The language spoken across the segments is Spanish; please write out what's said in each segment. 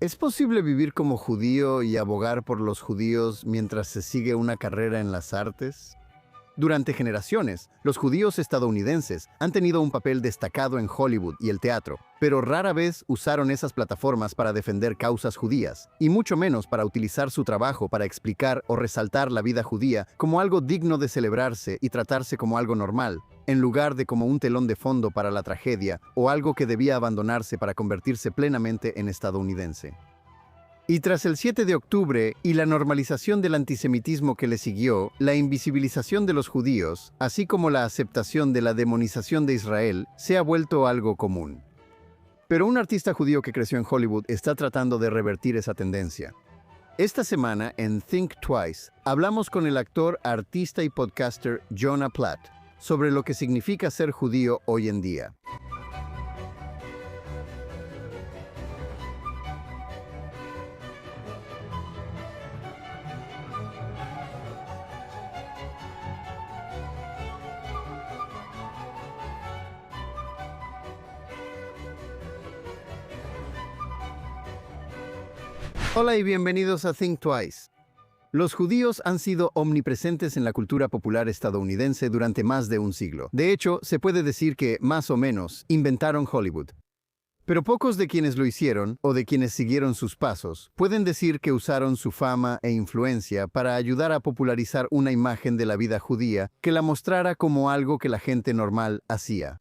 ¿Es posible vivir como judío y abogar por los judíos mientras se sigue una carrera en las artes? Durante generaciones, los judíos estadounidenses han tenido un papel destacado en Hollywood y el teatro, pero rara vez usaron esas plataformas para defender causas judías, y mucho menos para utilizar su trabajo para explicar o resaltar la vida judía como algo digno de celebrarse y tratarse como algo normal, en lugar de como un telón de fondo para la tragedia o algo que debía abandonarse para convertirse plenamente en estadounidense. Y tras el 7 de octubre y la normalización del antisemitismo que le siguió, la invisibilización de los judíos, así como la aceptación de la demonización de Israel, se ha vuelto algo común. Pero un artista judío que creció en Hollywood está tratando de revertir esa tendencia. Esta semana, en Think Twice, hablamos con el actor, artista y podcaster Jonah Platt sobre lo que significa ser judío hoy en día. Hola y bienvenidos a Think Twice. Los judíos han sido omnipresentes en la cultura popular estadounidense durante más de un siglo. De hecho, se puede decir que, más o menos, inventaron Hollywood. Pero pocos de quienes lo hicieron, o de quienes siguieron sus pasos, pueden decir que usaron su fama e influencia para ayudar a popularizar una imagen de la vida judía que la mostrara como algo que la gente normal hacía.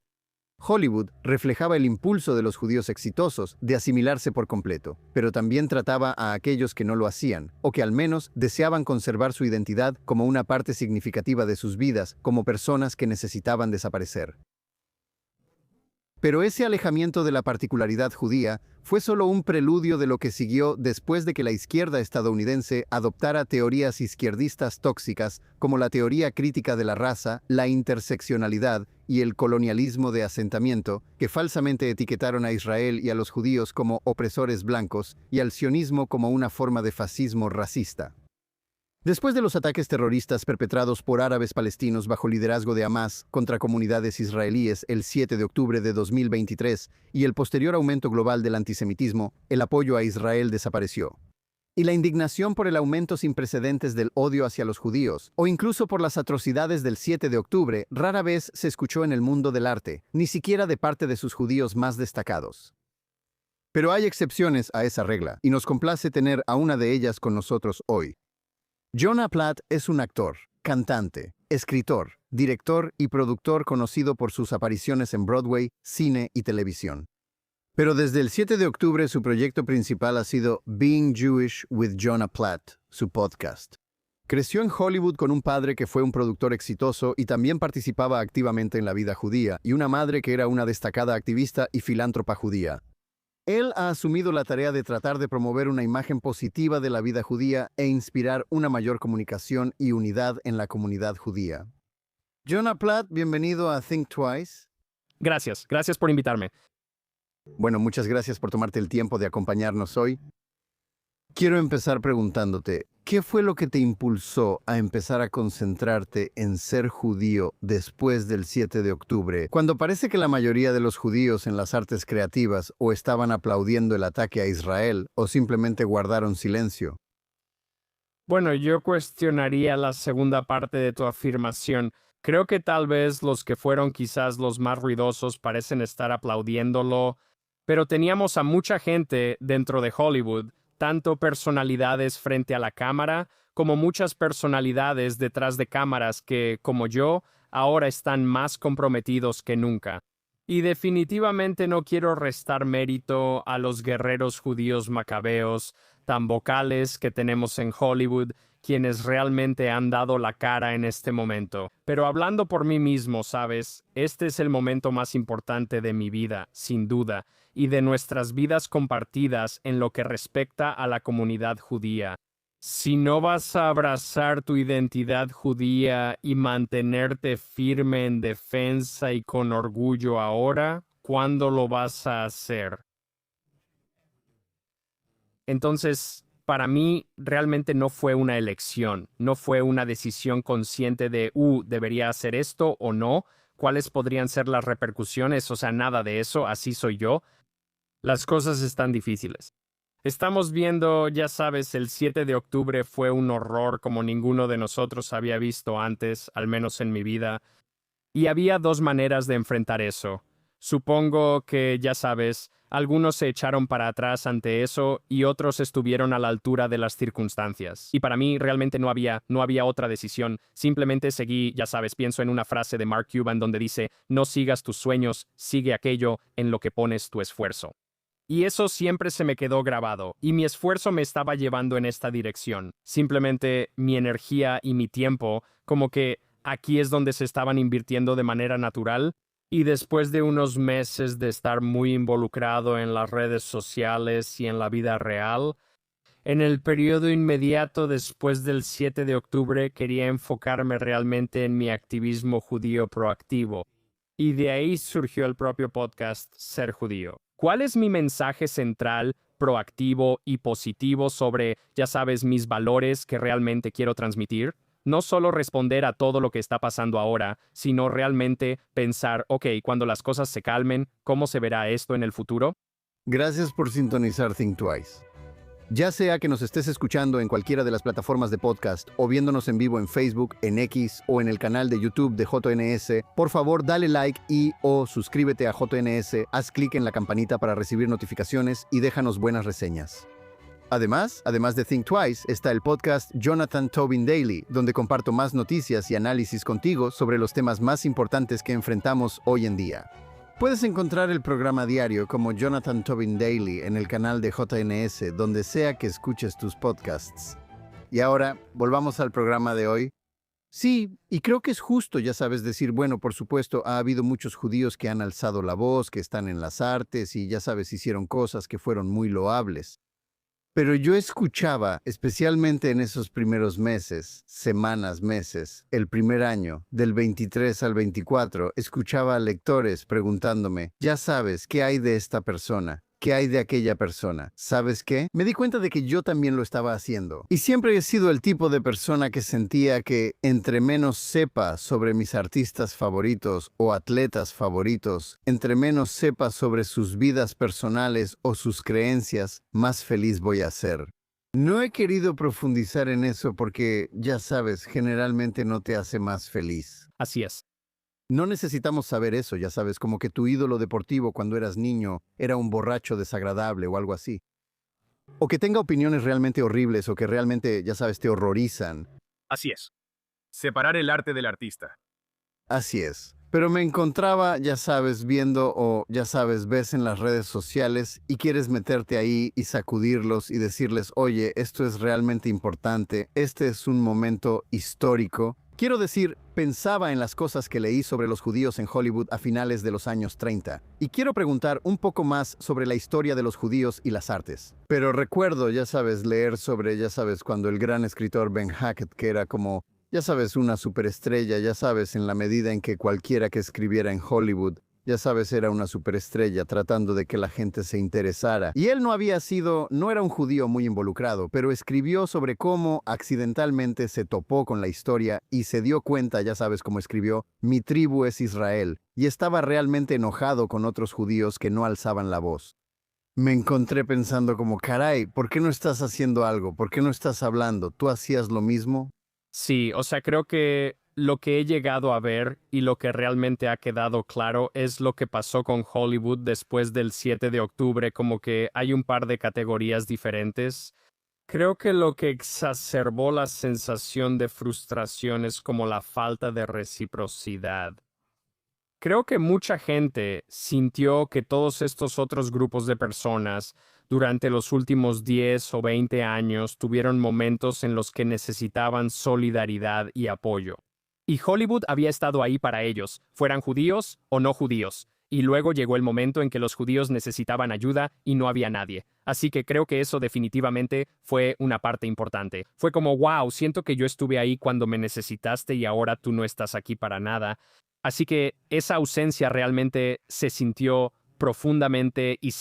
Hollywood reflejaba el impulso de los judíos exitosos de asimilarse por completo, pero también trataba a aquellos que no lo hacían, o que al menos deseaban conservar su identidad como una parte significativa de sus vidas, como personas que necesitaban desaparecer. Pero ese alejamiento de la particularidad judía fue solo un preludio de lo que siguió después de que la izquierda estadounidense adoptara teorías izquierdistas tóxicas como la teoría crítica de la raza, la interseccionalidad y el colonialismo de asentamiento, que falsamente etiquetaron a Israel y a los judíos como opresores blancos y al sionismo como una forma de fascismo racista. Después de los ataques terroristas perpetrados por árabes palestinos bajo liderazgo de Hamás contra comunidades israelíes el 7 de octubre de 2023 y el posterior aumento global del antisemitismo, el apoyo a Israel desapareció. Y la indignación por el aumento sin precedentes del odio hacia los judíos, o incluso por las atrocidades del 7 de octubre, rara vez se escuchó en el mundo del arte, ni siquiera de parte de sus judíos más destacados. Pero hay excepciones a esa regla, y nos complace tener a una de ellas con nosotros hoy. Jonah Platt es un actor, cantante, escritor, director y productor conocido por sus apariciones en Broadway, cine y televisión. Pero desde el 7 de octubre su proyecto principal ha sido Being Jewish with Jonah Platt, su podcast. Creció en Hollywood con un padre que fue un productor exitoso y también participaba activamente en la vida judía, y una madre que era una destacada activista y filántropa judía. Él ha asumido la tarea de tratar de promover una imagen positiva de la vida judía e inspirar una mayor comunicación y unidad en la comunidad judía. Jonah Platt, bienvenido a Think Twice. Gracias por invitarme. Bueno, muchas gracias por tomarte el tiempo de acompañarnos hoy. Quiero empezar preguntándote, ¿qué fue lo que te impulsó a empezar a concentrarte en ser judío después del 7 de octubre, cuando parece que la mayoría de los judíos en las artes creativas o estaban aplaudiendo el ataque a Israel o simplemente guardaron silencio? Bueno, yo cuestionaría la segunda parte de tu afirmación. Creo que tal vez los que fueron quizás los más ruidosos parecen estar aplaudiéndolo, pero teníamos a mucha gente dentro de Hollywood, tanto personalidades frente a la cámara como muchas personalidades detrás de cámaras que, como yo, ahora están más comprometidos que nunca. Y definitivamente no quiero restar mérito a los guerreros judíos macabeos tan vocales que tenemos en Hollywood, quienes realmente han dado la cara en este momento. Pero hablando por mí mismo, ¿sabes? Este es el momento más importante de mi vida, sin duda, y de nuestras vidas compartidas en lo que respecta a la comunidad judía. Si no vas a abrazar tu identidad judía y mantenerte firme en defensa y con orgullo ahora, ¿cuándo lo vas a hacer? Entonces, para mí, realmente no fue una elección, no fue una decisión consciente de, ¿debería hacer esto o no? ¿Cuáles podrían ser las repercusiones? O sea, nada de eso, así soy yo. Las cosas están difíciles. Estamos viendo, ya sabes, el 7 de octubre fue un horror como ninguno de nosotros había visto antes, al menos en mi vida. Y había dos maneras de enfrentar eso. Supongo que, ya sabes, algunos se echaron para atrás ante eso y otros estuvieron a la altura de las circunstancias. Y para mí realmente no había otra decisión. Simplemente seguí, ya sabes, pienso en una frase de Mark Cuban donde dice, no sigas tus sueños, sigue aquello en lo que pones tu esfuerzo. Y eso siempre se me quedó grabado, y mi esfuerzo me estaba llevando en esta dirección. Simplemente mi energía y mi tiempo, como que aquí es donde se estaban invirtiendo de manera natural. Y después de unos meses de estar muy involucrado en las redes sociales y en la vida real, en el periodo inmediato después del 7 de octubre quería enfocarme realmente en mi activismo judío proactivo. Y de ahí surgió el propio podcast Ser Judío. ¿Cuál es mi mensaje central, proactivo y positivo sobre, ya sabes, mis valores que realmente quiero transmitir? No solo responder a todo lo que está pasando ahora, sino realmente pensar, ok, cuando las cosas se calmen, ¿cómo se verá esto en el futuro? Gracias por sintonizar Think Twice. Ya sea que nos estés escuchando en cualquiera de las plataformas de podcast o viéndonos en vivo en Facebook, en X o en el canal de YouTube de JNS, por favor dale like y o suscríbete a JNS, haz clic en la campanita para recibir notificaciones y déjanos buenas reseñas. Además de Think Twice, está el podcast Jonathan Tobin Daily, donde comparto más noticias y análisis contigo sobre los temas más importantes que enfrentamos hoy en día. Puedes encontrar el programa diario como Jonathan Tobin Daily en el canal de JNS, donde sea que escuches tus podcasts. Y ahora, volvamos al programa de hoy. Sí, y creo que es justo, ya sabes, decir, bueno, por supuesto, ha habido muchos judíos que han alzado la voz, que están en las artes y, ya sabes, hicieron cosas que fueron muy loables. Pero yo escuchaba, especialmente en esos primeros meses, semanas, meses, el primer año, del 23 al 24, escuchaba a lectores preguntándome, ya sabes, ¿qué hay de esta persona? ¿Qué hay de aquella persona? ¿Sabes qué? Me di cuenta de que yo también lo estaba haciendo. Y siempre he sido el tipo de persona que sentía que entre menos sepa sobre mis artistas favoritos o atletas favoritos, entre menos sepa sobre sus vidas personales o sus creencias, más feliz voy a ser. No he querido profundizar en eso porque, ya sabes, generalmente no te hace más feliz. Así es. No necesitamos saber eso, ya sabes, como que tu ídolo deportivo cuando eras niño era un borracho desagradable o algo así. O que tenga opiniones realmente horribles o que realmente, ya sabes, te horrorizan. Así es. Separar el arte del artista. Así es. Pero me encontraba, ya sabes, viendo o, ya sabes, ves en las redes sociales y quieres meterte ahí y sacudirlos y decirles, oye, esto es realmente importante, este es un momento histórico. Quiero decir, pensaba en las cosas que leí sobre los judíos en Hollywood a finales de los años 30. Y quiero preguntar un poco más sobre la historia de los judíos y las artes. Pero recuerdo, ya sabes, leer sobre, ya sabes, cuando el gran escritor Ben Hackett, que era como, ya sabes, una superestrella, ya sabes, en la medida en que cualquiera que escribiera en Hollywood, ya sabes, era una superestrella tratando de que la gente se interesara. Y él no era un judío muy involucrado, pero escribió sobre cómo accidentalmente se topó con la historia y se dio cuenta, ya sabes cómo escribió, mi tribu es Israel, y estaba realmente enojado con otros judíos que no alzaban la voz. Me encontré pensando como, caray, ¿por qué no estás haciendo algo? ¿Por qué no estás hablando? ¿Tú hacías lo mismo? Sí, o sea, creo que lo que he llegado a ver y lo que realmente ha quedado claro es lo que pasó con Hollywood después del 7 de octubre, como que hay un par de categorías diferentes. Creo que lo que exacerbó la sensación de frustración es como la falta de reciprocidad. Creo que mucha gente sintió que todos estos otros grupos de personas durante los últimos 10 o 20 años tuvieron momentos en los que necesitaban solidaridad y apoyo. Y Hollywood había estado ahí para ellos, fueran judíos o no judíos. Y luego llegó el momento en que los judíos necesitaban ayuda y no había nadie. Así que creo que eso definitivamente fue una parte importante. Fue como, wow, siento que yo estuve ahí cuando me necesitaste y ahora tú no estás aquí para nada. Así que esa ausencia realmente se sintió profundamente y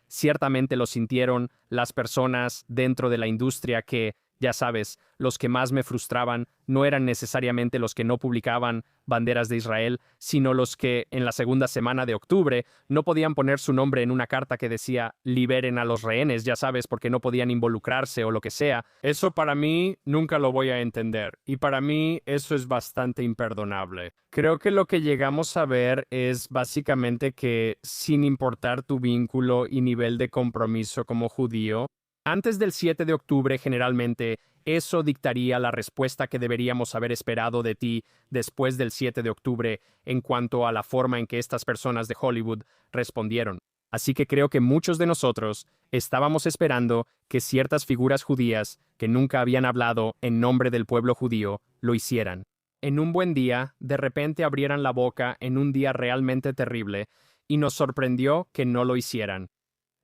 ciertamente lo sintieron las personas dentro de la industria que Ya sabes, los que más me frustraban no eran necesariamente los que no publicaban banderas de Israel, sino los que, en la segunda semana de octubre, no podían poner su nombre en una carta que decía «liberen a los rehenes», ya sabes, porque no podían involucrarse o lo que sea. Eso para mí nunca lo voy a entender, y para mí eso es bastante imperdonable. Creo que lo que llegamos a ver es básicamente que, sin importar tu vínculo y nivel de compromiso como judío, antes del 7 de octubre, generalmente, eso dictaría la respuesta que deberíamos haber esperado de ti después del 7 de octubre en cuanto a la forma en que estas personas de Hollywood respondieron. Así que creo que muchos de nosotros estábamos esperando que ciertas figuras judías que nunca habían hablado en nombre del pueblo judío lo hicieran. En un buen día, de repente abrieran la boca en un día realmente terrible y nos sorprendió que no lo hicieran.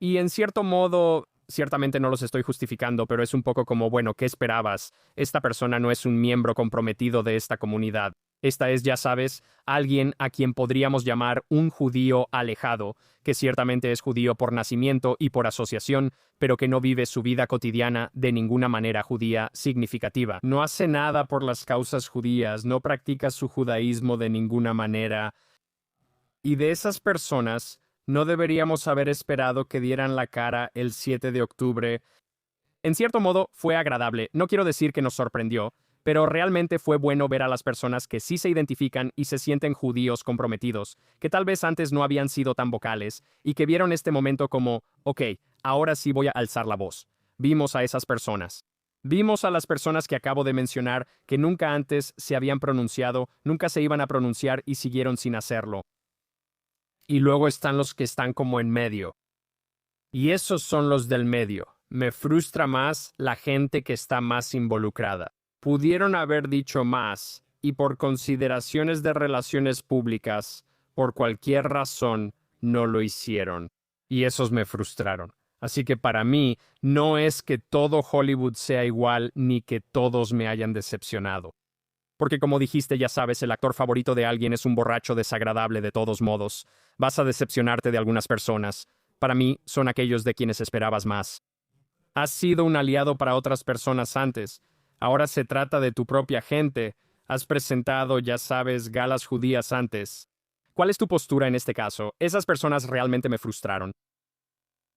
Y en cierto modo, ciertamente no los estoy justificando, pero es un poco como, bueno, ¿qué esperabas? Esta persona no es un miembro comprometido de esta comunidad. Esta es, ya sabes, alguien a quien podríamos llamar un judío alejado, que ciertamente es judío por nacimiento y por asociación, pero que no vive su vida cotidiana de ninguna manera judía significativa. No hace nada por las causas judías, no practica su judaísmo de ninguna manera. Y de esas personas no deberíamos haber esperado que dieran la cara el 7 de octubre. En cierto modo, fue agradable. No quiero decir que nos sorprendió, pero realmente fue bueno ver a las personas que sí se identifican y se sienten judíos comprometidos, que tal vez antes no habían sido tan vocales, y que vieron este momento como, ok, ahora sí voy a alzar la voz. Vimos a esas personas. Vimos a las personas que acabo de mencionar que nunca antes se habían pronunciado, nunca se iban a pronunciar y siguieron sin hacerlo. Y luego están los que están como en medio. Y esos son los del medio. Me frustra más la gente que está más involucrada. Pudieron haber dicho más, y por consideraciones de relaciones públicas, por cualquier razón, no lo hicieron. Y esos me frustraron. Así que para mí, no es que todo Hollywood sea igual, ni que todos me hayan decepcionado. Porque como dijiste, ya sabes, el actor favorito de alguien es un borracho desagradable de todos modos. Vas a decepcionarte de algunas personas. Para mí, son aquellos de quienes esperabas más. Has sido un aliado para otras personas antes. Ahora se trata de tu propia gente. Has presentado, ya sabes, galas judías antes. ¿Cuál es tu postura en este caso? Esas personas realmente me frustraron.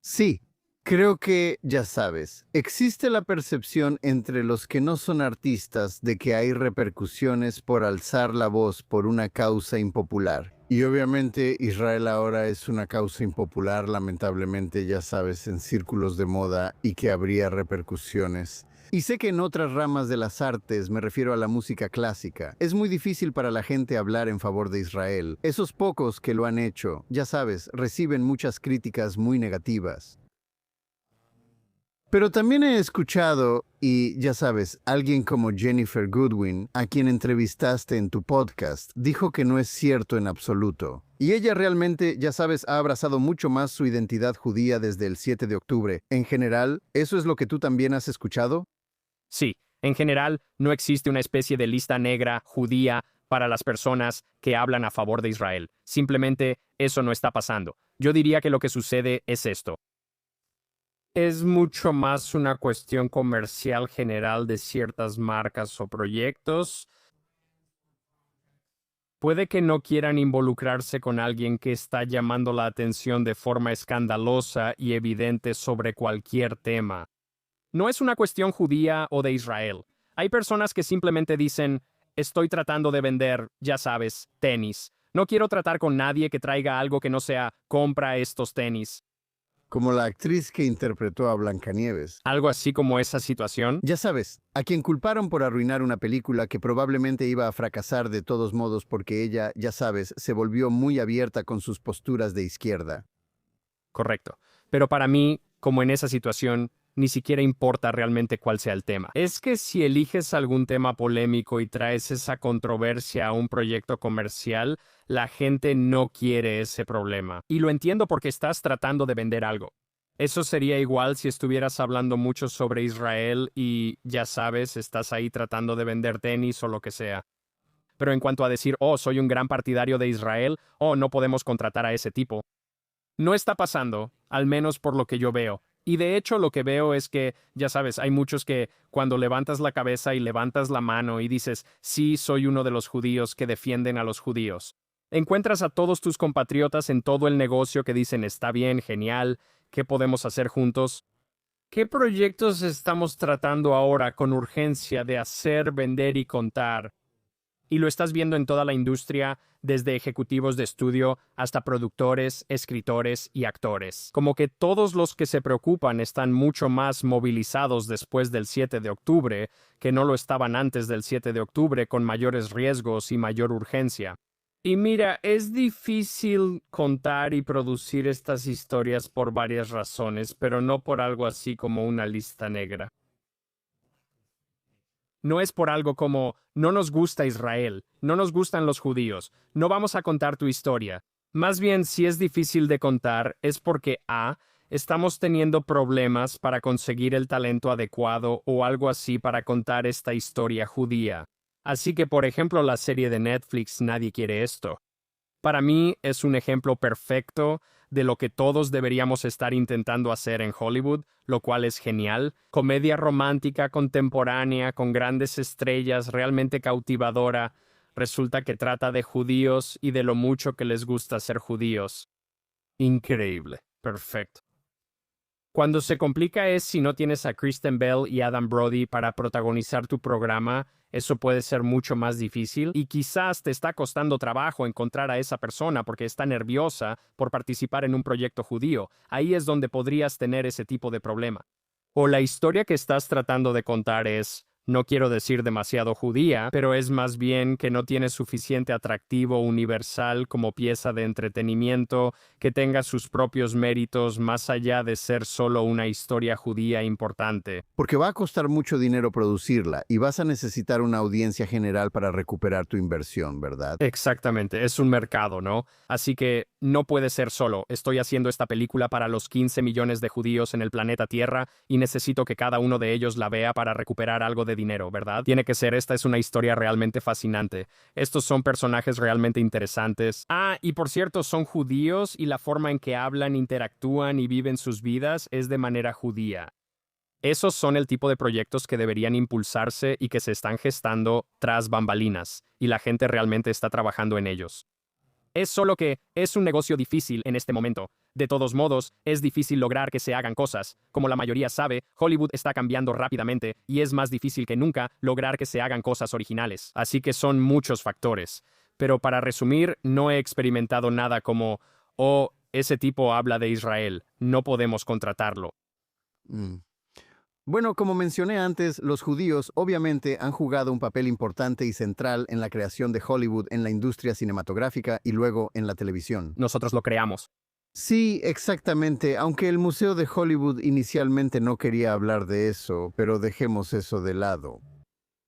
Sí, creo que, ya sabes, existe la percepción entre los que no son artistas de que hay repercusiones por alzar la voz por una causa impopular. Y obviamente Israel ahora es una causa impopular, lamentablemente, ya sabes, en círculos de moda y que habría repercusiones. Y sé que en otras ramas de las artes, me refiero a la música clásica, es muy difícil para la gente hablar en favor de Israel. Esos pocos que lo han hecho, ya sabes, reciben muchas críticas muy negativas. Pero también he escuchado, y ya sabes, alguien como Jennifer Goodwin, a quien entrevistaste en tu podcast, dijo que no es cierto en absoluto. Y ella realmente, ya sabes, ha abrazado mucho más su identidad judía desde el 7 de octubre. En general, ¿eso es lo que tú también has escuchado? Sí, en general, no existe una especie de lista negra judía para las personas que hablan a favor de Israel. Simplemente eso no está pasando. Yo diría que lo que sucede es esto. Es mucho más una cuestión comercial general de ciertas marcas o proyectos. Puede que no quieran involucrarse con alguien que está llamando la atención de forma escandalosa y evidente sobre cualquier tema. No es una cuestión judía o de Israel. Hay personas que simplemente dicen, estoy tratando de vender, ya sabes, tenis. No quiero tratar con nadie que traiga algo que no sea, compra estos tenis. Como la actriz que interpretó a Blancanieves. Algo así como esa situación. Ya sabes, a quien culparon por arruinar una película que probablemente iba a fracasar de todos modos porque ella, ya sabes, se volvió muy abierta con sus posturas de izquierda. Correcto. Pero para mí, como en esa situación, ni siquiera importa realmente cuál sea el tema. Es que si eliges algún tema polémico y traes esa controversia a un proyecto comercial, la gente no quiere ese problema. Y lo entiendo porque estás tratando de vender algo. Eso sería igual si estuvieras hablando mucho sobre Israel y, ya sabes, estás ahí tratando de vender tenis o lo que sea. Pero en cuanto a decir, oh, soy un gran partidario de Israel, oh, no podemos contratar a ese tipo. No está pasando, al menos por lo que yo veo. Y de hecho lo que veo es que, ya sabes, hay muchos que cuando levantas la cabeza y levantas la mano y dices, sí, soy uno de los judíos que defienden a los judíos. Encuentras a todos tus compatriotas en todo el negocio que dicen, está bien, genial, ¿qué podemos hacer juntos? ¿Qué proyectos estamos tratando ahora con urgencia de hacer, vender y contar? Y lo estás viendo en toda la industria, desde ejecutivos de estudio hasta productores, escritores y actores. Como que todos los que se preocupan están mucho más movilizados después del 7 de octubre que no lo estaban antes del 7 de octubre con mayores riesgos y mayor urgencia. Y mira, es difícil contar y producir estas historias por varias razones, pero no por algo así como una lista negra. No es por algo como, no nos gusta Israel, no nos gustan los judíos, no vamos a contar tu historia. Más bien, si es difícil de contar, es porque A, estamos teniendo problemas para conseguir el talento adecuado o algo así para contar esta historia judía. Así que, por ejemplo, la serie de Netflix Nadie quiere esto. Para mí es un ejemplo perfecto de lo que todos deberíamos estar intentando hacer en Hollywood, lo cual es genial. Comedia romántica contemporánea con grandes estrellas, realmente cautivadora. Resulta que trata de judíos y de lo mucho que les gusta ser judíos. Increíble. Perfecto. Cuando se complica es si no tienes a Kristen Bell y Adam Brody para protagonizar tu programa, eso puede ser mucho más difícil y quizás te está costando trabajo encontrar a esa persona porque está nerviosa por participar en un proyecto judío. Ahí es donde podrías tener ese tipo de problema. O la historia que estás tratando de contar es, no quiero decir demasiado judía, pero es más bien que no tiene suficiente atractivo universal como pieza de entretenimiento, que tenga sus propios méritos más allá de ser solo una historia judía importante. Porque va a costar mucho dinero producirla y vas a necesitar una audiencia general para recuperar tu inversión, ¿verdad? Exactamente, es un mercado, ¿no? Así que no puede ser solo, estoy haciendo esta película para los 15 millones de judíos en el planeta Tierra y necesito que cada uno de ellos la vea para recuperar algo de dinero, ¿verdad? Tiene que ser, esta es una historia realmente fascinante. Estos son personajes realmente interesantes. Ah, y por cierto, son judíos y la forma en que hablan, interactúan y viven sus vidas es de manera judía. Esos son el tipo de proyectos que deberían impulsarse y que se están gestando tras bambalinas, y la gente realmente está trabajando en ellos. Es solo que es un negocio difícil en este momento. De todos modos, es difícil lograr que se hagan cosas. Como la mayoría sabe, Hollywood está cambiando rápidamente y es más difícil que nunca lograr que se hagan cosas originales. Así que son muchos factores. Pero para resumir, no he experimentado nada como, oh, ese tipo habla de Israel, no podemos contratarlo. Mm. Bueno, como mencioné antes, los judíos obviamente han jugado un papel importante y central en la creación de Hollywood en la industria cinematográfica y luego en la televisión. Nosotros lo creamos. Sí, exactamente, aunque el Museo de Hollywood inicialmente no quería hablar de eso, pero dejemos eso de lado.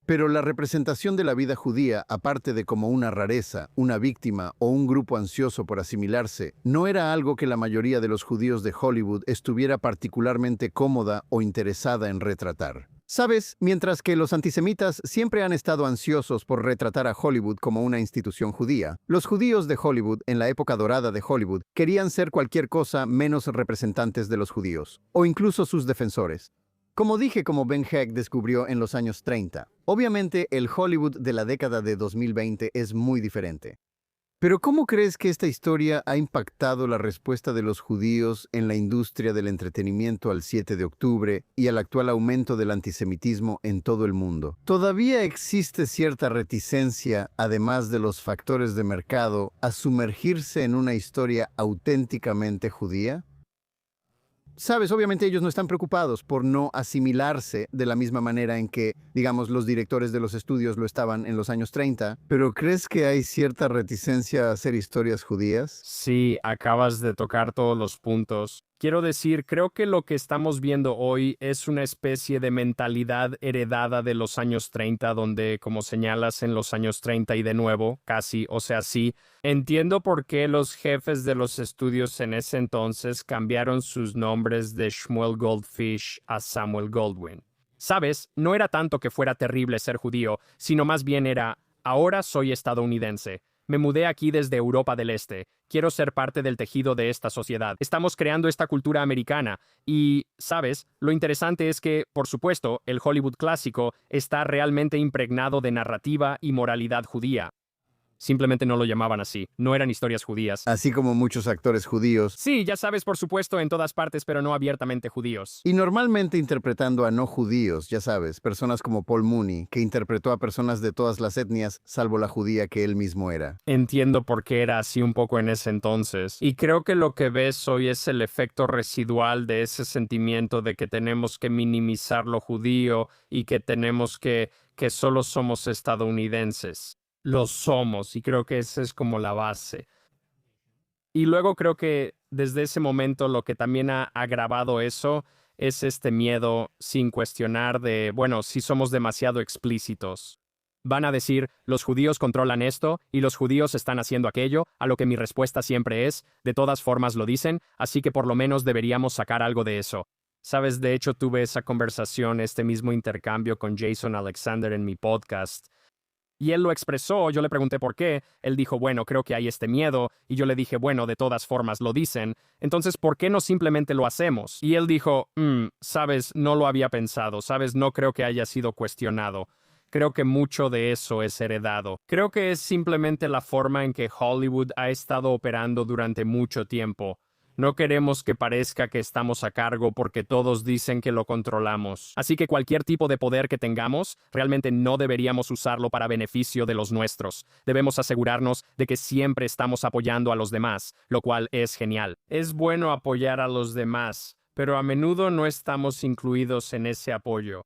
Pero la representación de la vida judía, aparte de como una rareza, una víctima o un grupo ansioso por asimilarse, no era algo que la mayoría de los judíos de Hollywood estuviera particularmente cómoda o interesada en retratar. ¿Sabes? Mientras que los antisemitas siempre han estado ansiosos por retratar a Hollywood como una institución judía, los judíos de Hollywood, en la época dorada de Hollywood, querían ser cualquier cosa menos representantes de los judíos, o incluso sus defensores. Como dije, como Ben Heck descubrió en los años 30. Obviamente, el Hollywood de la década de 2020 es muy diferente. Pero ¿cómo crees que esta historia ha impactado la respuesta de los judíos en la industria del entretenimiento al 7 de octubre y al actual aumento del antisemitismo en todo el mundo? ¿Todavía existe cierta reticencia, además de los factores de mercado, a sumergirse en una historia auténticamente judía? Sabes, obviamente ellos no están preocupados por no asimilarse de la misma manera en que, digamos, los directores de los estudios lo estaban en los años 30, pero ¿crees que hay cierta reticencia a hacer historias judías? Sí, acabas de tocar todos los puntos. Quiero decir, creo que lo que estamos viendo hoy es una especie de mentalidad heredada de los años 30, donde, como señalas, en los años 30 y de nuevo, casi, o sea, sí, entiendo por qué los jefes de los estudios en ese entonces cambiaron sus nombres de Shmuel Goldfish a Samuel Goldwyn. Sabes, no era tanto que fuera terrible ser judío, sino más bien era, ahora soy estadounidense. Me mudé aquí desde Europa del Este. Quiero ser parte del tejido de esta sociedad. Estamos creando esta cultura americana. Y, ¿sabes? Lo interesante es que, por supuesto, el Hollywood clásico está realmente impregnado de narrativa y moralidad judía. Simplemente no lo llamaban así. No eran historias judías. Así como muchos actores judíos, Sí, ya sabes, por supuesto, en todas partes, pero no abiertamente judíos. y normalmente interpretando a no judíos, ya sabes, personas como Paul Mooney, que interpretó a personas de todas las etnias, salvo la judía que él mismo era. Entiendo por qué era así un poco en ese entonces. Y creo que lo que ves hoy es el efecto residual de ese sentimiento de que tenemos que minimizar lo judío y que tenemos que solo somos estadounidenses. Lo somos, y creo que esa es como la base. Y luego creo que desde ese momento lo que también ha agravado eso es este miedo sin cuestionar de, bueno, si somos demasiado explícitos. Van a decir, los judíos controlan esto y los judíos están haciendo aquello, a lo que mi respuesta siempre es, de todas formas lo dicen, así que por lo menos deberíamos sacar algo de eso. Sabes, de hecho tuve esa conversación, este mismo intercambio con Jason Alexander en mi podcast. Y él lo expresó, yo le pregunté por qué, él dijo, bueno, creo que hay este miedo, y yo le dije, bueno, de todas formas lo dicen, entonces, ¿por qué no simplemente lo hacemos? Y él dijo, sabes, no lo había pensado, sabes, no creo que haya sido cuestionado. Creo que mucho de eso es heredado. Creo que es simplemente la forma en que Hollywood ha estado operando durante mucho tiempo. No queremos que parezca que estamos a cargo porque todos dicen que lo controlamos. Así que cualquier tipo de poder que tengamos, realmente no deberíamos usarlo para beneficio de los nuestros. Debemos asegurarnos de que siempre estamos apoyando a los demás, lo cual es genial. Es bueno apoyar a los demás, pero a menudo no estamos incluidos en ese apoyo.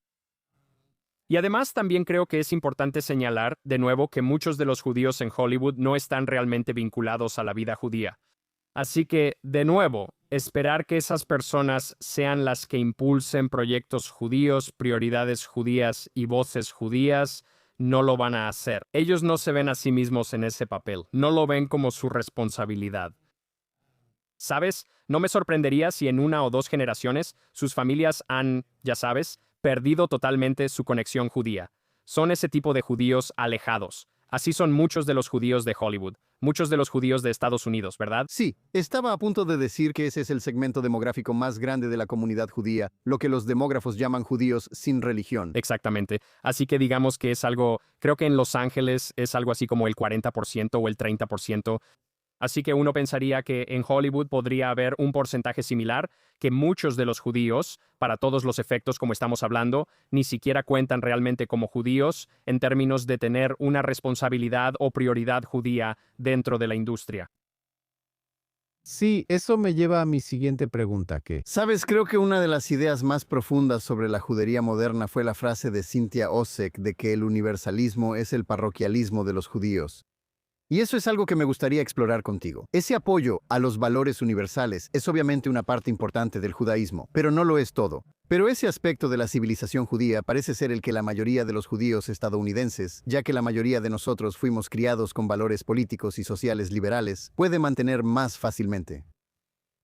Y además también creo que es importante señalar, de nuevo, que muchos de los judíos en Hollywood no están realmente vinculados a la vida judía. Así que, de nuevo, esperar que esas personas sean las que impulsen proyectos judíos, prioridades judías y voces judías, no lo van a hacer. Ellos no se ven a sí mismos en ese papel, no lo ven como su responsabilidad. ¿Sabes? No me sorprendería si en 1 o 2 generaciones sus familias han, ya sabes, perdido totalmente su conexión judía. Son ese tipo de judíos alejados. Así son muchos de los judíos de Hollywood, muchos de los judíos de Estados Unidos, ¿verdad? Sí, estaba a punto de decir que ese es el segmento demográfico más grande de la comunidad judía, lo que los demógrafos llaman judíos sin religión. Exactamente. Así que digamos que es algo, creo que en Los Ángeles es algo así como el 40% o el 30%. Así que uno pensaría que en Hollywood podría haber un porcentaje similar, que muchos de los judíos, para todos los efectos como estamos hablando, ni siquiera cuentan realmente como judíos en términos de tener una responsabilidad o prioridad judía dentro de la industria. Sí, eso me lleva a mi siguiente pregunta, que Sabes, creo que una de las ideas más profundas sobre la judería moderna fue la frase de Cynthia Ozick de que el universalismo es el parroquialismo de los judíos. Y eso es algo que me gustaría explorar contigo. Ese apoyo a los valores universales es obviamente una parte importante del judaísmo, pero no lo es todo. Pero ese aspecto de la civilización judía parece ser el que la mayoría de los judíos estadounidenses, ya que la mayoría de nosotros fuimos criados con valores políticos y sociales liberales, puede mantener más fácilmente.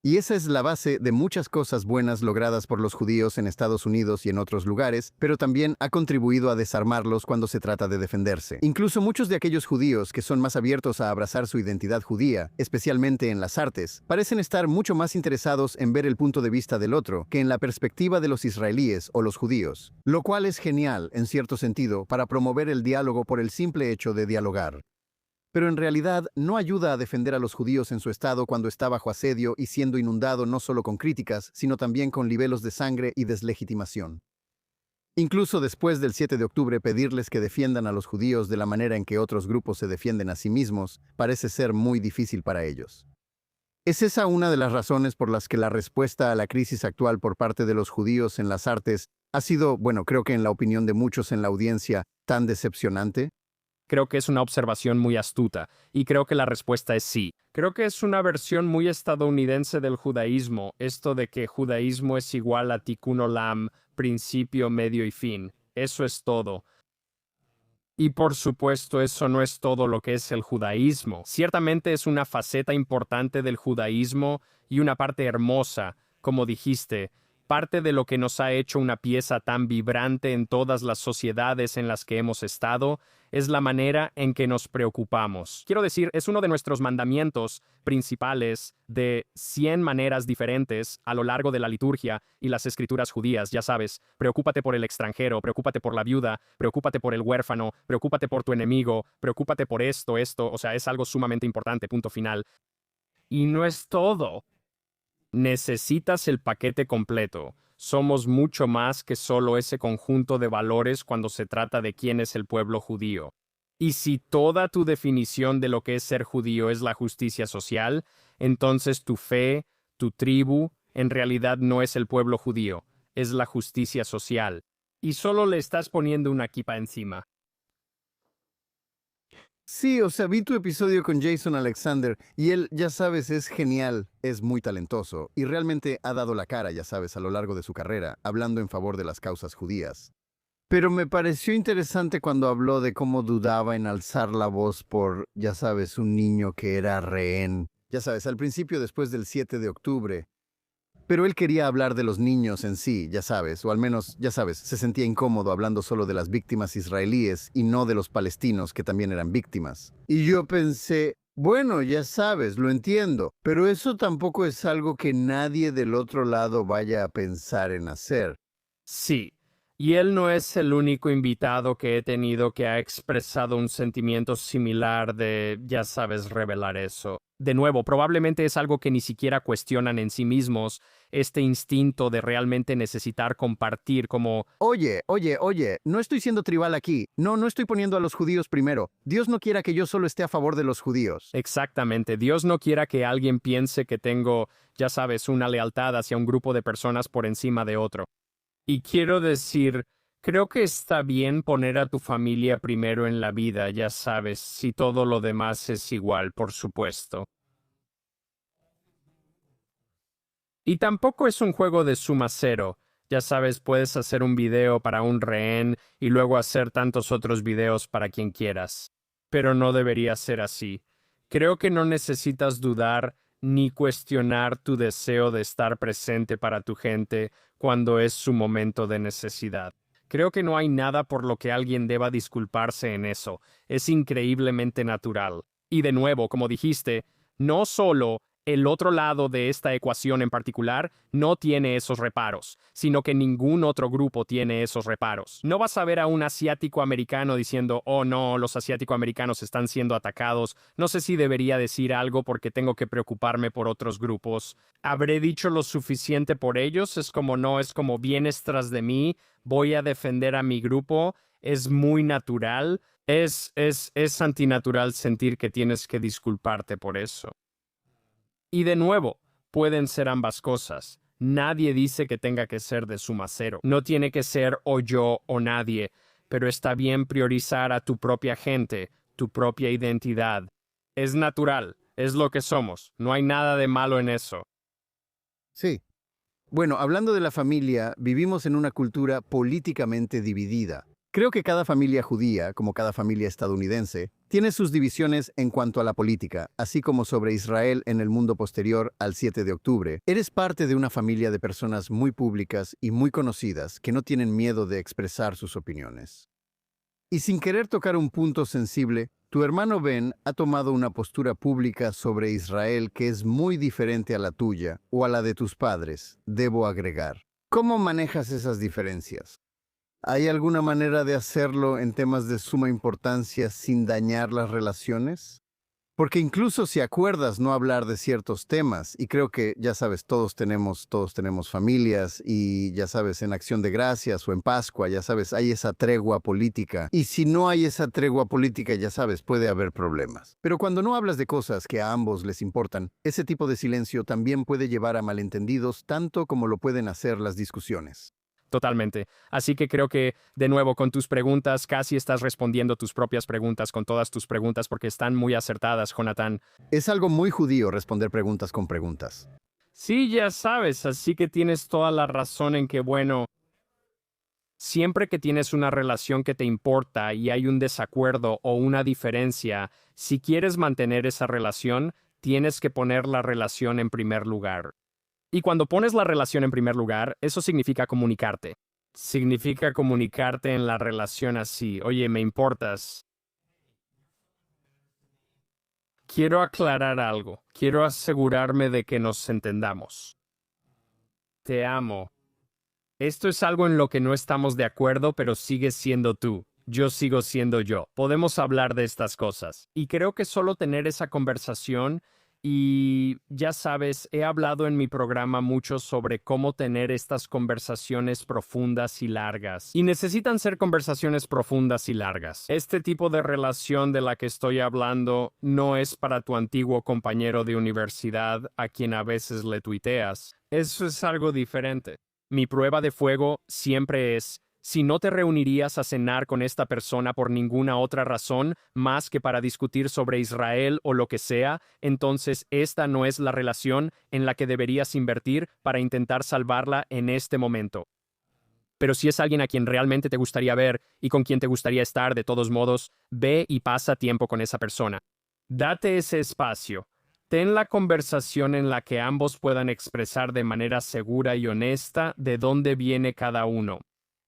Y esa es la base de muchas cosas buenas logradas por los judíos en Estados Unidos y en otros lugares, pero también ha contribuido a desarmarlos cuando se trata de defenderse. Incluso muchos de aquellos judíos que son más abiertos a abrazar su identidad judía, especialmente en las artes, parecen estar mucho más interesados en ver el punto de vista del otro que en la perspectiva de los israelíes o los judíos, lo cual es genial, en cierto sentido, para promover el diálogo por el simple hecho de dialogar. Pero en realidad no ayuda a defender a los judíos en su estado cuando está bajo asedio y siendo inundado no solo con críticas, sino también con libelos de sangre y deslegitimación. Incluso después del 7 de octubre, pedirles que defiendan a los judíos de la manera en que otros grupos se defienden a sí mismos parece ser muy difícil para ellos. ¿Es esa una de las razones por las que la respuesta a la crisis actual por parte de los judíos en las artes ha sido, bueno, creo que en la opinión de muchos en la audiencia, tan decepcionante? Creo que es una observación muy astuta, y creo que la respuesta es sí. Creo que es una versión muy estadounidense del judaísmo, esto de que judaísmo es igual a tikkun olam, principio, medio y fin. Eso es todo. Y por supuesto, eso no es todo lo que es el judaísmo. Ciertamente es una faceta importante del judaísmo y una parte hermosa, como dijiste, Parte de lo que nos ha hecho una pieza tan vibrante en todas las sociedades en las que hemos estado es la manera en que nos preocupamos. Quiero decir, es uno de nuestros mandamientos principales de 100 maneras diferentes a lo largo de la liturgia y las escrituras judías, ya sabes. Preocúpate por el extranjero, preocúpate por la viuda, preocúpate por el huérfano, preocúpate por tu enemigo, preocúpate por esto, o sea, es algo sumamente importante, punto final. Y no es todo. Necesitas el paquete completo. Somos mucho más que solo ese conjunto de valores cuando se trata de quién es el pueblo judío. Y si toda tu definición de lo que es ser judío es la justicia social, entonces tu fe, tu tribu, en realidad no es el pueblo judío, es la justicia social. Y solo le estás poniendo una kipa encima. Sí, o sea, vi tu episodio con Jason Alexander y él, ya sabes, es genial, es muy talentoso y realmente ha dado la cara, ya sabes, a lo largo de su carrera, hablando en favor de las causas judías. Pero me pareció interesante cuando habló de cómo dudaba en alzar la voz por, ya sabes, un niño que era rehén. Ya sabes, al principio después del 7 de octubre. Pero él quería hablar de los niños en sí, ya sabes, o al menos, ya sabes, se sentía incómodo hablando solo de las víctimas israelíes y no de los palestinos que también eran víctimas. Y yo pensé, bueno, ya sabes, lo entiendo, pero eso tampoco es algo que nadie del otro lado vaya a pensar en hacer. Sí, y él no es el único invitado que he tenido que ha expresado un sentimiento similar de, ya sabes, revelar eso. De nuevo, probablemente es algo que ni siquiera cuestionan en sí mismos, este instinto de realmente necesitar compartir como... Oye, no estoy siendo tribal aquí. No estoy poniendo a los judíos primero. Dios no quiera que yo solo esté a favor de los judíos. Exactamente, Dios no quiera que alguien piense que tengo, ya sabes, una lealtad hacia un grupo de personas por encima de otro. Y quiero decir, creo que está bien poner a tu familia primero en la vida, ya sabes, si todo lo demás es igual, por supuesto. Y tampoco es un juego de suma cero. Ya sabes, puedes hacer un video para un rehén y luego hacer tantos otros videos para quien quieras. Pero no debería ser así. Creo que no necesitas dudar ni cuestionar tu deseo de estar presente para tu gente cuando es su momento de necesidad. Creo que no hay nada por lo que alguien deba disculparse en eso. Es increíblemente natural. Y de nuevo, como dijiste, no solo el otro lado de esta ecuación en particular no tiene esos reparos, sino que ningún otro grupo tiene esos reparos. No vas a ver a un asiático americano diciendo, oh no, los asiático-americanos están siendo atacados, no sé si debería decir algo porque tengo que preocuparme por otros grupos. ¿Habré dicho lo suficiente por ellos? Es como no, es como vienes tras de mí, voy a defender a mi grupo, es muy natural, es antinatural sentir que tienes que disculparte por eso. Y de nuevo, pueden ser ambas cosas. Nadie dice que tenga que ser de suma cero. No tiene que ser o yo o nadie, pero está bien priorizar a tu propia gente, tu propia identidad. Es natural, es lo que somos. No hay nada de malo en eso. Sí. Bueno, hablando de la familia, vivimos en una cultura políticamente dividida. Creo que cada familia judía, como cada familia estadounidense, tiene sus divisiones en cuanto a la política, así como sobre Israel en el mundo posterior al 7 de octubre. Eres parte de una familia de personas muy públicas y muy conocidas que no tienen miedo de expresar sus opiniones. Y sin querer tocar un punto sensible, tu hermano Ben ha tomado una postura pública sobre Israel que es muy diferente a la tuya o a la de tus padres, debo agregar. ¿Cómo manejas esas diferencias? ¿Hay alguna manera de hacerlo en temas de suma importancia sin dañar las relaciones? Porque incluso si acuerdas no hablar de ciertos temas, y creo que, ya sabes, todos tenemos familias, y ya sabes, en Acción de Gracias o en Pascua, ya sabes, hay esa tregua política. Y si no hay esa tregua política, ya sabes, puede haber problemas. Pero cuando no hablas de cosas que a ambos les importan, ese tipo de silencio también puede llevar a malentendidos tanto como lo pueden hacer las discusiones. Totalmente. Así que creo que, de nuevo, con tus preguntas, casi estás respondiendo tus propias preguntas con todas tus preguntas porque están muy acertadas, Jonathan. Es algo muy judío responder preguntas con preguntas. Sí, ya sabes, así que tienes toda la razón en que, bueno, siempre que tienes una relación que te importa y hay un desacuerdo o una diferencia, si quieres mantener esa relación, tienes que poner la relación en primer lugar. Y cuando pones la relación en primer lugar, eso significa comunicarte. Significa comunicarte en la relación así. Oye, me importas. Quiero aclarar algo. Quiero asegurarme de que nos entendamos. Te amo. Esto es algo en lo que no estamos de acuerdo, pero sigues siendo tú. Yo sigo siendo yo. Podemos hablar de estas cosas. Y creo que solo tener esa conversación, y ya sabes, he hablado en mi programa mucho sobre cómo tener estas conversaciones profundas y largas. Y necesitan ser conversaciones profundas y largas. Este tipo de relación de la que estoy hablando no es para tu antiguo compañero de universidad a quien a veces le tuiteas. Eso es algo diferente. Mi prueba de fuego siempre es: si no te reunirías a cenar con esta persona por ninguna otra razón más que para discutir sobre Israel o lo que sea, entonces esta no es la relación en la que deberías invertir para intentar salvarla en este momento. Pero si es alguien a quien realmente te gustaría ver y con quien te gustaría estar de todos modos, ve y pasa tiempo con esa persona. Date ese espacio. Ten la conversación en la que ambos puedan expresar de manera segura y honesta de dónde viene cada uno.